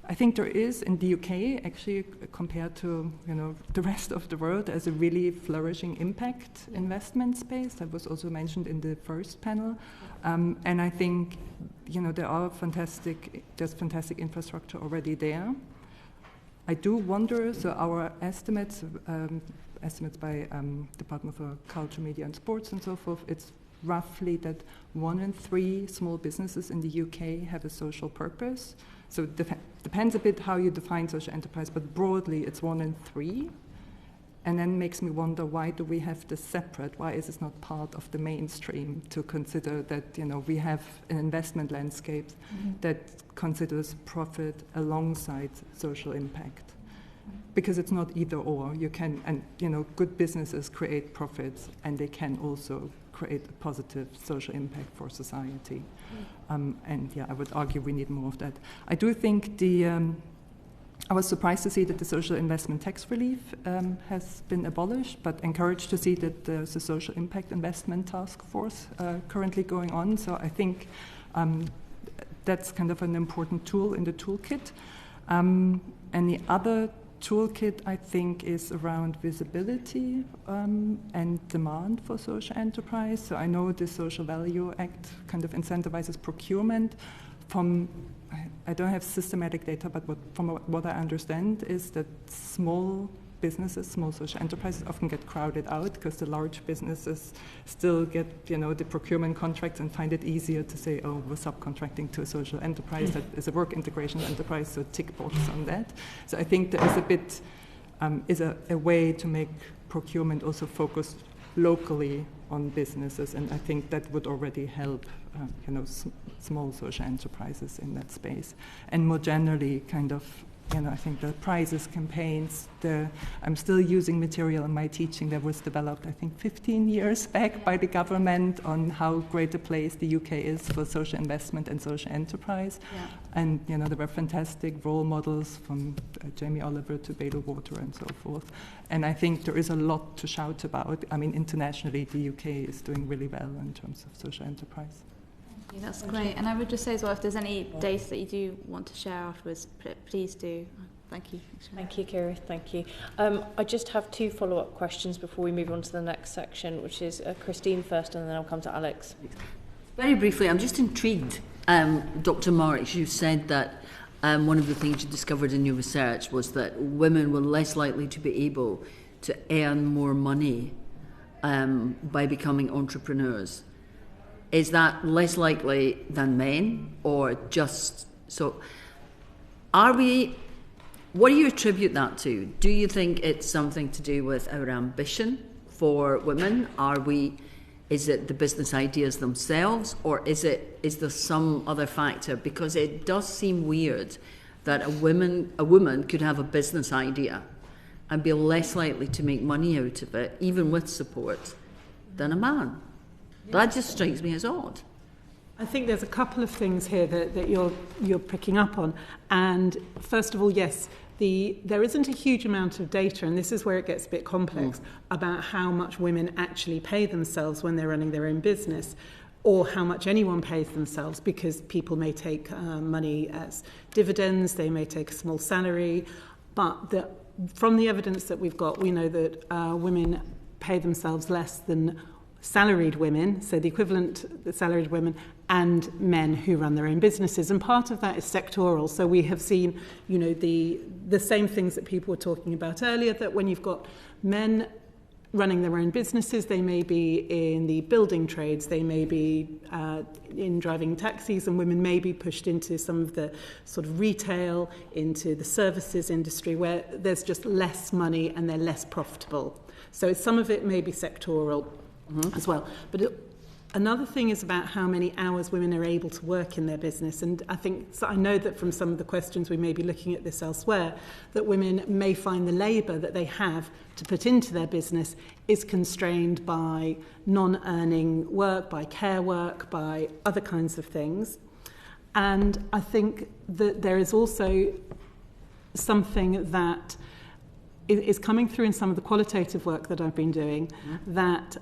I think there is in the UK, actually, compared to, the rest of the world, there's a really flourishing impact investment space that was also mentioned in the first panel. And I think, there's fantastic infrastructure already there. I do wonder, so our estimates estimates by Department for Culture, Media and Sports and so forth, it's roughly that 1 in 3 small businesses in the UK have a social purpose. So it depends a bit how you define social enterprise, but broadly it's 1 in 3. And then makes me wonder, why do we have this separate? Why is this not part of the mainstream to consider that, we have an investment landscape that considers profit alongside social impact? Because it's not either or. You can, and good businesses create profits, and they can also create a positive social impact for society. I would argue we need more of that. I do think I was surprised to see that the social investment tax relief has been abolished, but encouraged to see that there's a social impact investment Taskforce currently going on. So I think that's kind of an important tool in the toolkit. And the other toolkit, I think, is around visibility and demand for social enterprise. So I know the Social Value Act kind of incentivizes procurement from, I don't have systematic data, but from what I understand is that small businesses, small social enterprises often get crowded out because the large businesses still get, the procurement contracts and find it easier to say, oh, we're subcontracting to a social enterprise that is a work integration enterprise, so tick box on that. So I think there is a bit, a way to make procurement also focused locally on businesses, and I think that would already help, small social enterprises in that space. And more generally, kind of, I think the prizes campaigns, I'm still using material in my teaching that was developed, I think, 15 years back by the government on how great a place the UK is for social investment and social enterprise. Yeah. And, there were fantastic role models from Jamie Oliver to Baylor Water and so forth. And I think there is a lot to shout about. I mean, internationally, the UK is doing really well in terms of social enterprise. That's great. And I would just say as well, if there's any data that you do want to share afterwards, please do. Thank you. Thank you, Kira. Thank you. I just have 2 follow-up questions before we move on to the next section, which is Christine first, and then I'll come to Alex. Very briefly, I'm just intrigued. Dr. Marks, you said that one of the things you discovered in your research was that women were less likely to be able to earn more money by becoming entrepreneurs. Is that less likely than men, or just so? What do you attribute that to? Do you think it's something to do with our ambition for women? Is it the business ideas themselves, or is there some other factor? Because it does seem weird that a woman could have a business idea and be less likely to make money out of it, even with support, than a man. That just strikes me as odd. I think there's a couple of things here that you're picking up on. And first of all, yes, there isn't a huge amount of data, and this is where it gets a bit complex, about how much women actually pay themselves when they're running their own business, or how much anyone pays themselves, because people may take money as dividends, they may take a small salary. But from the evidence that we've got, we know that women pay themselves less than salaried women, so the equivalent salaried women, and men who run their own businesses. And part of that is sectoral. So we have seen, the same things that people were talking about earlier, that when you've got men running their own businesses, they may be in the building trades, they may be in driving taxis, and women may be pushed into some of the sort of retail, into the services industry, where there's just less money and they're less profitable. So some of it may be sectoral as well. But another thing is about how many hours women are able to work in their business. And I know that from some of the questions we may be looking at this elsewhere, that women may find the labour that they have to put into their business is constrained by non-earning work, by care work, by other kinds of things. And I think that there is also something that is coming through in some of the qualitative work that I've been doing, that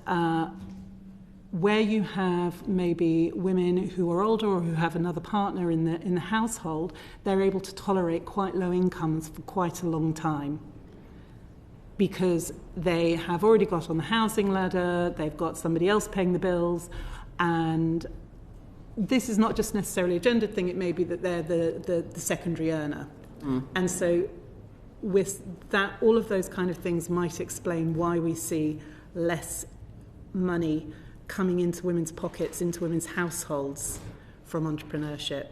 where you have maybe women who are older or who have another partner in the household, they're able to tolerate quite low incomes for quite a long time, because they have already got on the housing ladder, they've got somebody else paying the bills, and this is not just necessarily a gendered thing, it may be that they're the secondary earner. And so with that, all of those kind of things might explain why we see less money coming into women's pockets, into women's households from entrepreneurship.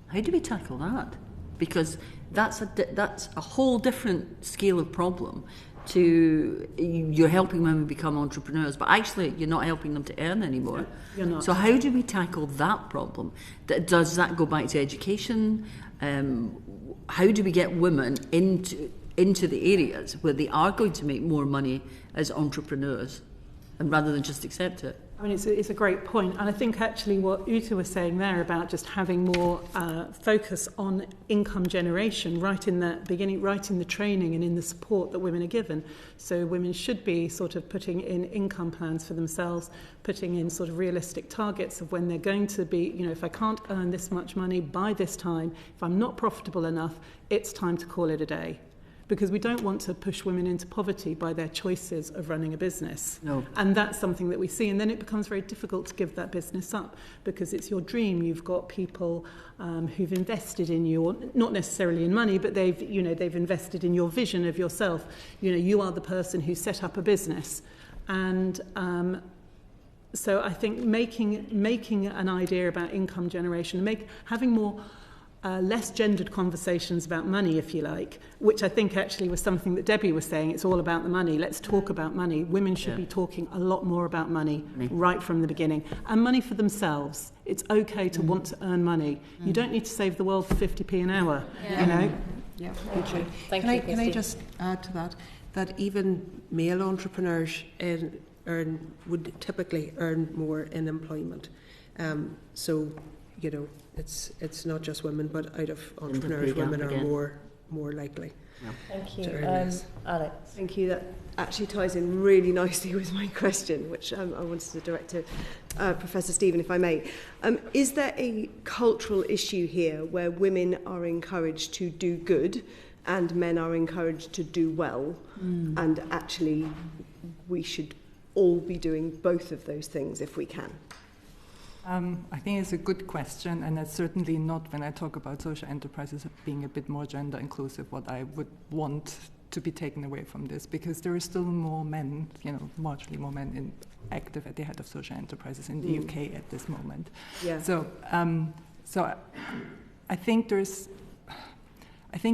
How do we tackle that? Because that's a whole different scale of problem to you're helping women become entrepreneurs, but actually you're not helping them to earn anymore. You're not. So how do we tackle that problem? Does that go back to education? How do we get women into the areas where they are going to make more money as entrepreneurs, and rather than just accept it? I mean, it's a great point. And I think actually what Uta was saying there about just having more focus on income generation right in the beginning, right in the training and in the support that women are given. So women should be sort of putting in income plans for themselves, putting in sort of realistic targets of when they're going to be, if I can't earn this much money by this time, if I'm not profitable enough, it's time to call it a day. Because we don't want to push women into poverty by their choices of running a business. No. And that's something that we see. And then it becomes very difficult to give that business up because it's your dream. You've got people who've invested in you, or not necessarily in money, but they've invested in your vision of yourself. You are the person who set up a business. And so I think making an idea about income generation, having more less gendered conversations about money, if you like, which I think actually was something that Debbie was saying. It's all about the money. Let's talk about money. Women should be talking a lot more about money right from the beginning. And money for themselves. It's okay to want to earn money. You don't need to save the world for 50p an hour, Yeah, thank you. Can I just add to that even male entrepreneurs would typically earn more in employment. It's not just women, but out of entrepreneurs, women are more likely. Yeah. Thank you, to earn Alex. Thank you. That actually ties in really nicely with my question, which I wanted to direct to Professor Stephan, if I may. Is there a cultural issue here where women are encouraged to do good and men are encouraged to do well, and actually we should all be doing both of those things if we can? I think it's a good question, and it's certainly not, when I talk about social enterprises being a bit more gender inclusive, what I would want to be taken away from this, because there are still more men, marginally more men active at the head of social enterprises in the UK at this moment. Yeah. So I think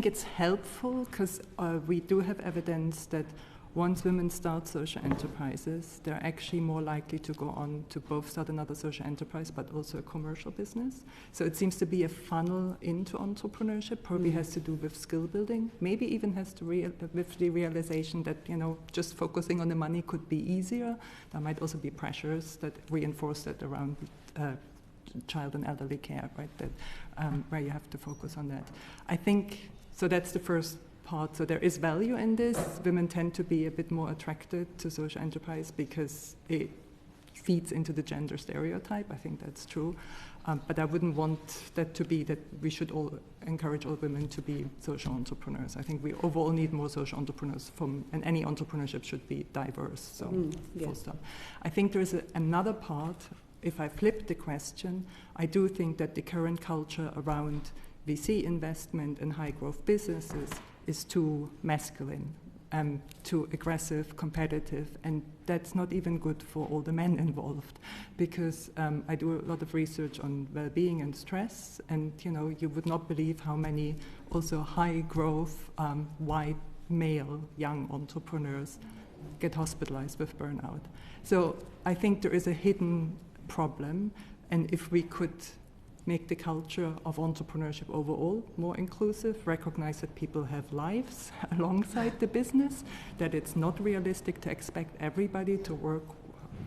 it's helpful because we do have evidence that once women start social enterprises, they're actually more likely to go on to both start another social enterprise but also a commercial business. So it seems to be a funnel into entrepreneurship, probably has to do with skill building, maybe even has to with the realization that, just focusing on the money could be easier. There might also be pressures that reinforce that around child and elderly care, right? That where you have to focus on that. I think, so that's the first part. So there is value in this. Women tend to be a bit more attracted to social enterprise because it feeds into the gender stereotype. I think that's true. But I wouldn't want that to be that we should all encourage all women to be social entrepreneurs. I think we overall need more social entrepreneurs and any entrepreneurship should be diverse. So full stop. I think there is another part. If I flip the question, I do think that the current culture around VC investment and high growth businesses is too masculine, too aggressive, competitive, and that's not even good for all the men involved, because I do a lot of research on well-being and stress, and you would not believe how many also high growth white male young entrepreneurs get hospitalized with burnout. So I think there is a hidden problem, and if we could make the culture of entrepreneurship overall more inclusive, recognize that people have lives alongside the business, that it's not realistic to expect everybody to work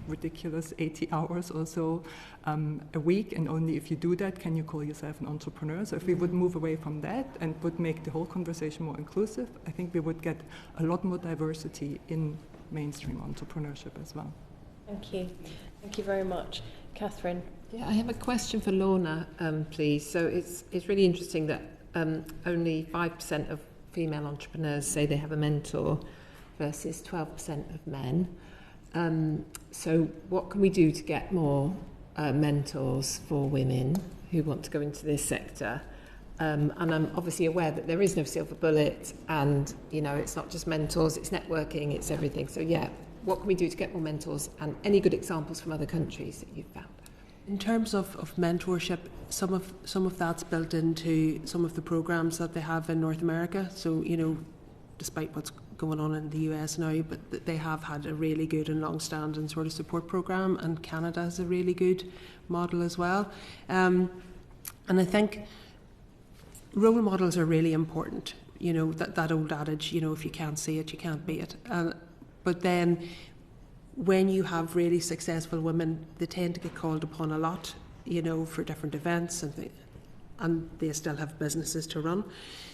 ridiculous 80 hours or so a week, and only if you do that can you call yourself an entrepreneur. So if we would move away from that and would make the whole conversation more inclusive, I think we would get a lot more diversity in mainstream entrepreneurship as well. Thank you. Thank you very much. Catherine? Yeah, I have a question for Lorna, please. So it's really interesting that only 5% of female entrepreneurs say they have a mentor versus 12% of men. So what can we do to get more mentors for women who want to go into this sector? And I'm obviously aware that there is no silver bullet, and it's not just mentors, it's networking, it's everything. So yeah, what can we do to get more mentors, and any good examples from other countries that you've found? In terms of mentorship, some of that's built into some of the programs that they have in North America. So despite what's going on in the US now, but they have had a really good and long-standing sort of support program, and Canada has a really good model as well. And I think role models are really important. That old adage, if you can't see it, you can't be it. But then when you have really successful women, they tend to get called upon a lot, for different events, and they still have businesses to run.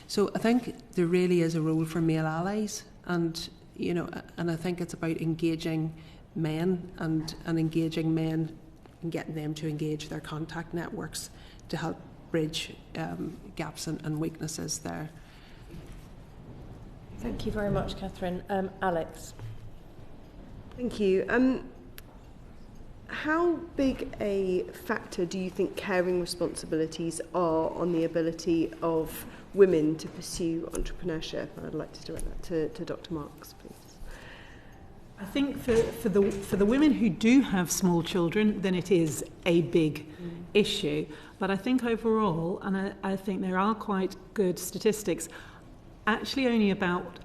So I think there really is a role for male allies, and I think it's about engaging men and engaging men and getting them to engage their contact networks to help bridge gaps and weaknesses there. Thank you very much, Catherine. Alex. Thank you. How big a factor do you think caring responsibilities are on the ability of women to pursue entrepreneurship? I'd like to direct that to Dr. Marks, please. I think for the women who do have small children, then it is a big issue. But I think overall, and I think there are quite good statistics, actually only about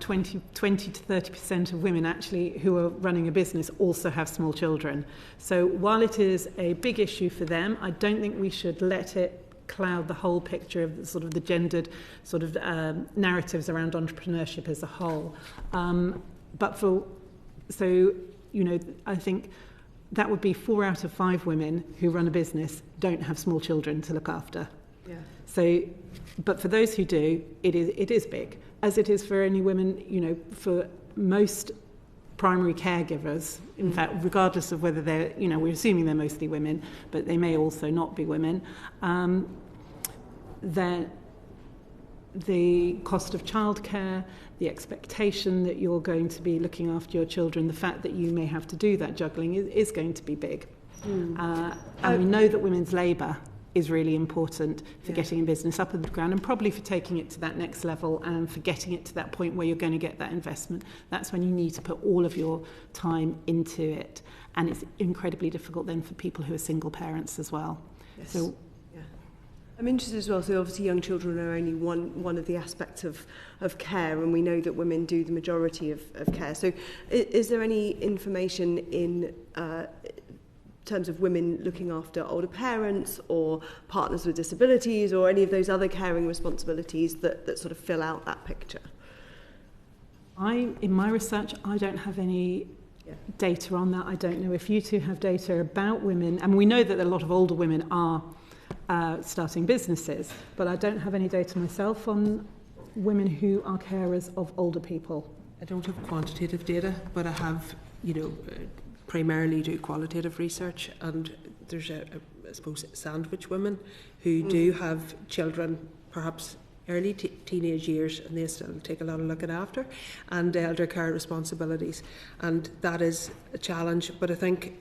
20 to 30% of women actually who are running a business also have small children. So while it is a big issue for them, I don't think we should let it cloud the whole picture of the gendered narratives around entrepreneurship as a whole. I think that would be 4 out of 5 women who run a business don't have small children to look after. Yeah. So, but for those who do, it is big, as it is for any women, for most primary caregivers, in fact, regardless of whether they're, we're assuming they're mostly women, but they may also not be women, then the cost of childcare, the expectation that you're going to be looking after your children, the fact that you may have to do that juggling is going to be big. And we know that women's labour is really important for getting a business up on the ground, and probably for taking it to that next level and for getting it to that point where you're going to get that investment. That's when you need to put all of your time into it. And it's incredibly difficult then for people who are single parents as well. Yes. So, I'm interested as well, so obviously young children are only one of the aspects of care, and we know that women do the majority of care. So is there any information in terms of women looking after older parents or partners with disabilities or any of those other caring responsibilities that sort of fill out that picture? In my research, I don't have any data on that. I don't know if you two have data about women, and we know that a lot of older women are starting businesses, but I don't have any data myself on women who are carers of older people. I don't have quantitative data, but I have, primarily do qualitative research, and there's I suppose sandwich women who do have children, perhaps early teenage years, and they still take a lot of looking after, and elder care responsibilities, and that is a challenge. But I think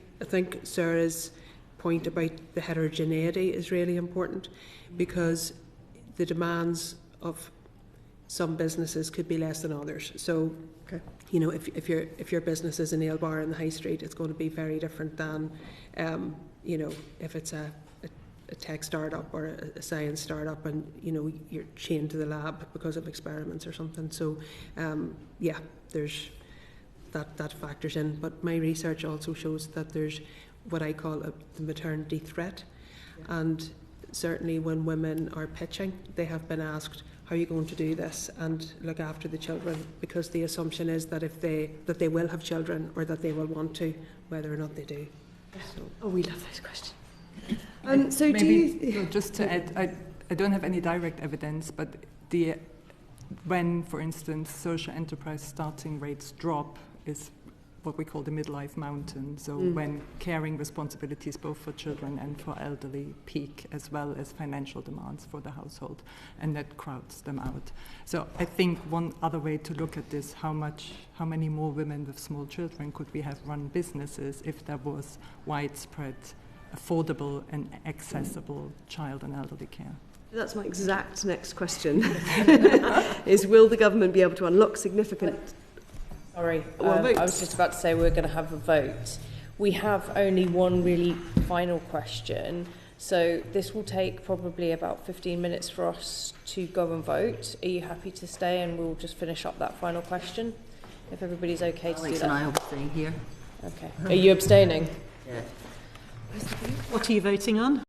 Sarah's point about the heterogeneity is really important, because the demands of some businesses could be less than others. So, if your business is a nail bar in the high street, it's going to be very different than, if it's a tech startup or a science startup, and you're chained to the lab because of experiments or something. So, there's that factors in. But my research also shows that there's what I call the maternity threat, and certainly when women are pitching, they have been asked, how are you going to do this and look after the children, because the assumption is that that they will have children, or that they will want to, whether or not they do. So. We love those questions. Just to add, I don't have any direct evidence, but when, for instance, social enterprise starting rates drop is what we call the midlife mountain. So when caring responsibilities both for children and for elderly peak, as well as financial demands for the household, and that crowds them out. So I think one other way to look at this, how many more women with small children could we have run businesses if there was widespread, affordable and accessible child and elderly care? That's my exact next question. Is will the government be able to unlock significant... Sorry, I was just about to say we're going to have a vote. We have only one really final question, so this will take probably about 15 minutes for us to go and vote. Are you happy to stay and we'll just finish up that final question? If everybody's okay to do that. Alex and I will be staying here. Okay. Are you abstaining? Yeah. What are you voting on?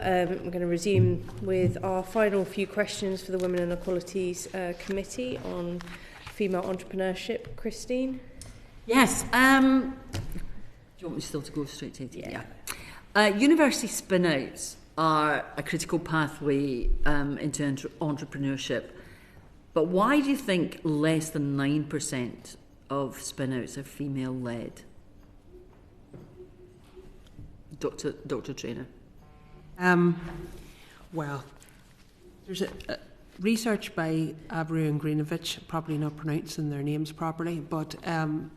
we're going to resume with our final few questions for the Women and Equalities Committee on female entrepreneurship. Christine? Yes. Do you want me still to go straight to it? Yeah. University spin-outs are a critical pathway into entrepreneurship. But why do you think less than 9% of spin-outs are female-led? Dr. Treanor. Well, there's a research by Avery and Greenovich, probably not pronouncing their names properly, but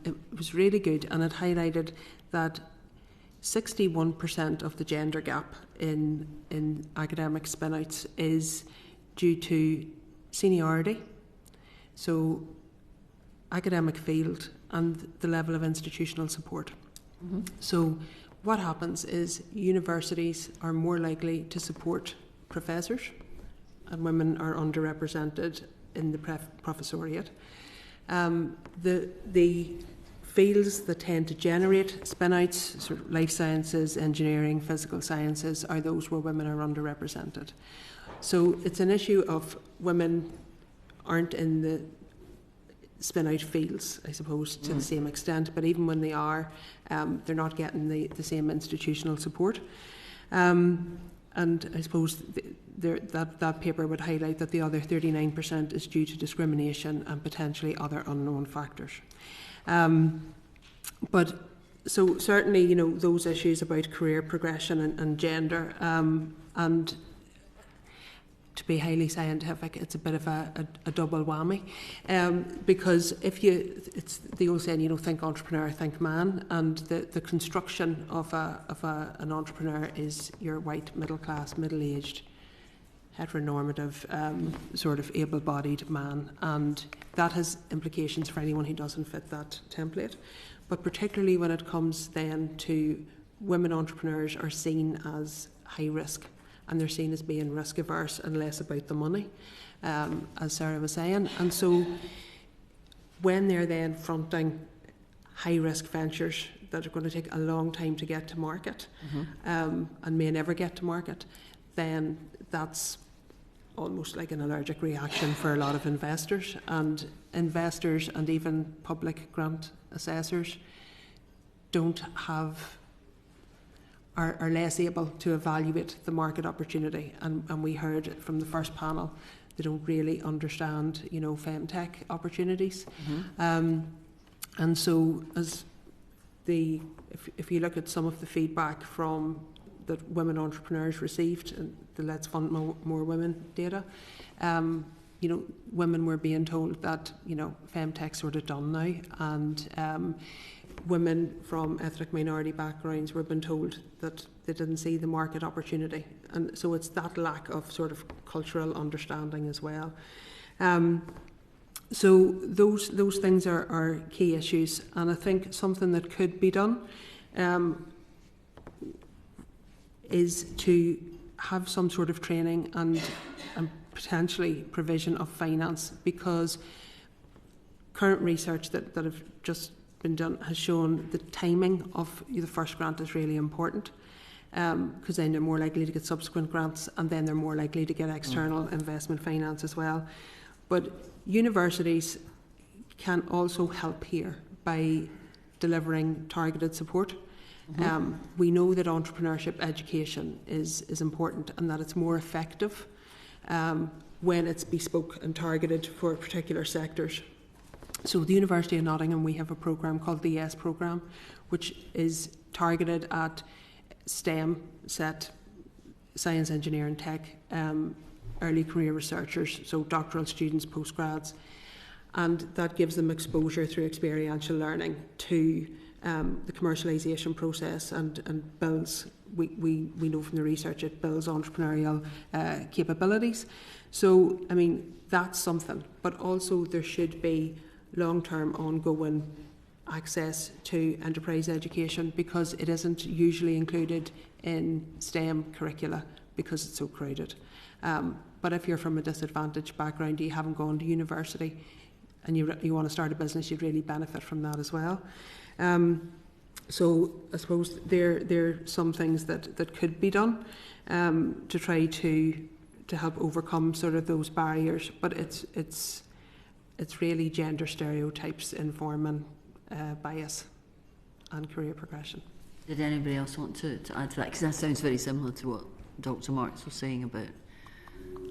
it was really good, and it highlighted that 61% of the gender gap in academic spin-outs is due to seniority, so academic field and the level of institutional support. Mm-hmm. So what happens is universities are more likely to support professors, and women are underrepresented in the professoriate. The fields that tend to generate spin-outs, sort of life sciences, engineering, physical sciences, are those where women are underrepresented. So it's an issue of women aren't in the spin-out fields, I suppose, to the same extent, but even when they are, they're not getting the same institutional support. And I suppose that paper would highlight that the other 39% is due to discrimination and potentially other unknown factors. But so certainly, you know, those issues about career progression and gender, and to be highly scientific, it's a bit of a double whammy, because it's the old saying, you know, think entrepreneur, think man, and the construction of an entrepreneur is your white, middle class, middle-aged, heteronormative, sort of able-bodied man, and that has implications for anyone who doesn't fit that template. But particularly when it comes then to women entrepreneurs are seen as high risk, and they're seen as being risk averse and less about the money, as Sarah was saying. And so when they're then fronting high risk ventures that are going to take a long time to get to market, and may never get to market, then that's almost like an allergic reaction for a lot of investors. And investors and even public grant assessors are less able to evaluate the market opportunity, and we heard from the first panel they don't really understand, you know, femtech opportunities. And so if you look at some of the feedback from that women entrepreneurs received in the Let's Fund More Women data, you know, women were being told that, you know, femtech's sort of done now, and women from ethnic minority backgrounds were being told that they didn't see the market opportunity. And so it's that lack of sort of cultural understanding as well. So those things are key issues, and I think something that could be done is to have some sort of training and potentially provision of finance, because current research that have just been done has shown the timing of the first grant is really important, because then they're more likely to get subsequent grants, and then they're more likely to get external investment finance as well. But universities can also help here by delivering targeted support. We know that entrepreneurship education is important, and that it's more effective when it's bespoke and targeted for particular sectors. So the University of Nottingham, we have a programme called the YES programme, which is targeted at STEM set, science, engineering, tech, early career researchers, so doctoral students, postgrads, and that gives them exposure through experiential learning to the commercialisation process, and builds, we know from the research, it builds entrepreneurial capabilities. So, I mean, that's something, but also there should be long-term ongoing access to enterprise education, because it isn't usually included in STEM curricula because it's so crowded. But if you're from a disadvantaged background, you haven't gone to university, and you want to start a business, you'd really benefit from that as well. So I suppose there are some things that could be done to try to help overcome sort of those barriers, but it's really gender stereotypes informing bias and career progression. Did anybody else want to add to that? Because that sounds very similar to what Dr. Marks was saying about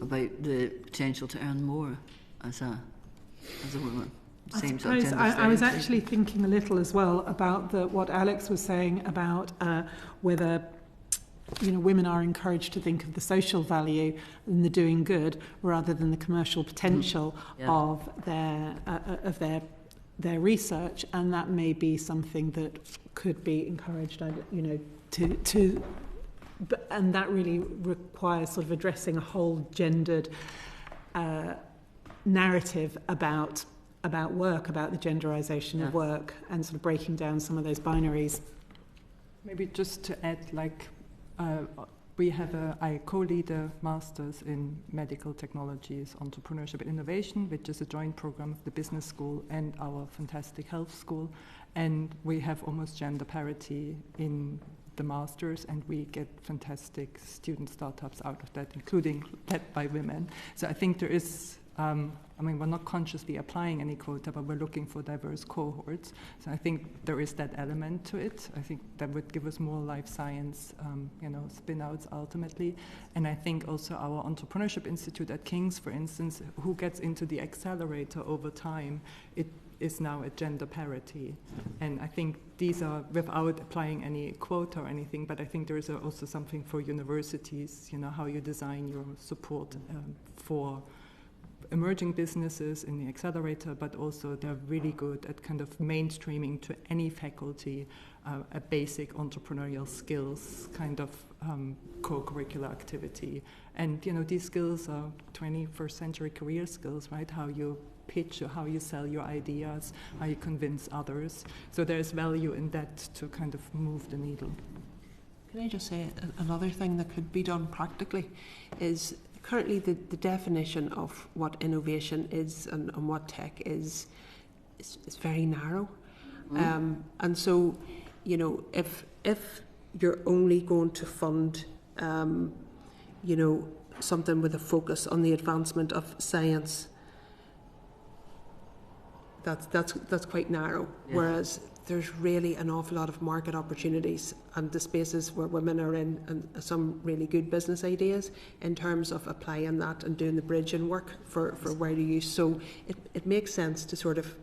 the potential to earn more as a woman. I was actually thinking a little as well about what Alex was saying about whether women are encouraged to think of the social value and the doing good rather than the commercial potential of their research, and that may be something that could be encouraged, and that really requires sort of addressing a whole gendered narrative about work, about the genderization of work, and sort of breaking down some of those binaries. Maybe just to add, I co-lead a master's in medical technologies, entrepreneurship and innovation, which is a joint program of the business school and our fantastic health school. And we have almost gender parity in the masters, and we get fantastic student startups out of that, including led by women. So I think there is, we're not consciously applying any quota, but we're looking for diverse cohorts. So I think there is that element to it. I think that would give us more life science, spin-outs ultimately. And I think also our Entrepreneurship Institute at King's, for instance, who gets into the accelerator over time, it is now at gender parity. And I think these are without applying any quota or anything, but I think there is also something for universities, how you design your support for emerging businesses in the accelerator, but also they're really good at kind of mainstreaming to any faculty a basic entrepreneurial skills kind of co-curricular activity. And, these skills are 21st century career skills, right? How you pitch, or how you sell your ideas, how you convince others. So there's value in that to kind of move the needle. Can I just say another thing that could be done practically is currently the definition of what innovation is and what tech is very narrow. And so, if you're only going to fund, something with a focus on the advancement of science, that's quite narrow. Yeah. Whereas there's really an awful lot of market opportunities and the spaces where women are in, and some really good business ideas in terms of applying that and doing the bridging work for wider use. So it makes sense to sort of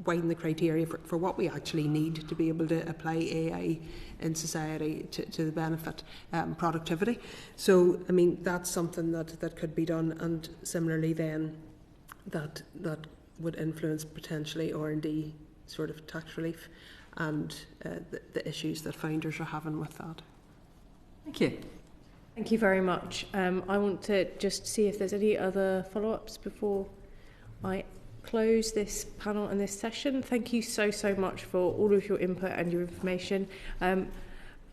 widen the criteria for what we actually need to be able to apply AI in society to the benefit productivity. So that's something that could be done, and similarly then that would influence potentially R&D sort of tax relief and the issues that founders are having with that. Thank you. Thank you very much. I want to just see if there's any other follow-ups before I close this panel and this session. Thank you so much for all of your input and your information.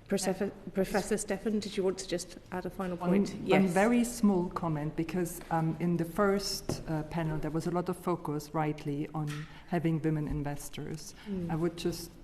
Professor Stephan, did you want to just add a final point? Yes. One very small comment, because in the first panel there was a lot of focus, rightly, on having women investors.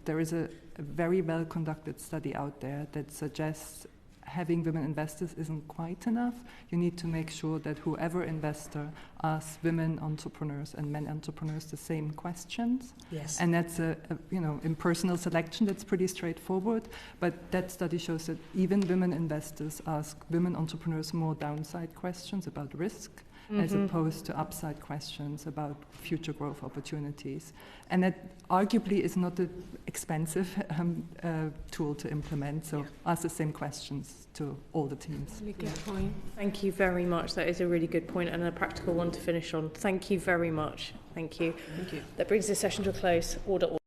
There is a very well conducted study out there that suggests having women investors isn't quite enough. You need to make sure that whoever investor asks women entrepreneurs and men entrepreneurs the same questions. Yes. And that's in personal selection, that's pretty straightforward. But that study shows that even women investors ask women entrepreneurs more downside questions about risk, as opposed to upside questions about future growth opportunities. And that arguably is not an expensive tool to implement, so ask the same questions to all the teams. Really good point. Thank you very much. That is a really good point and a practical one to finish on. Thank you very much. Thank you. Thank you. That brings this session to a close. Order.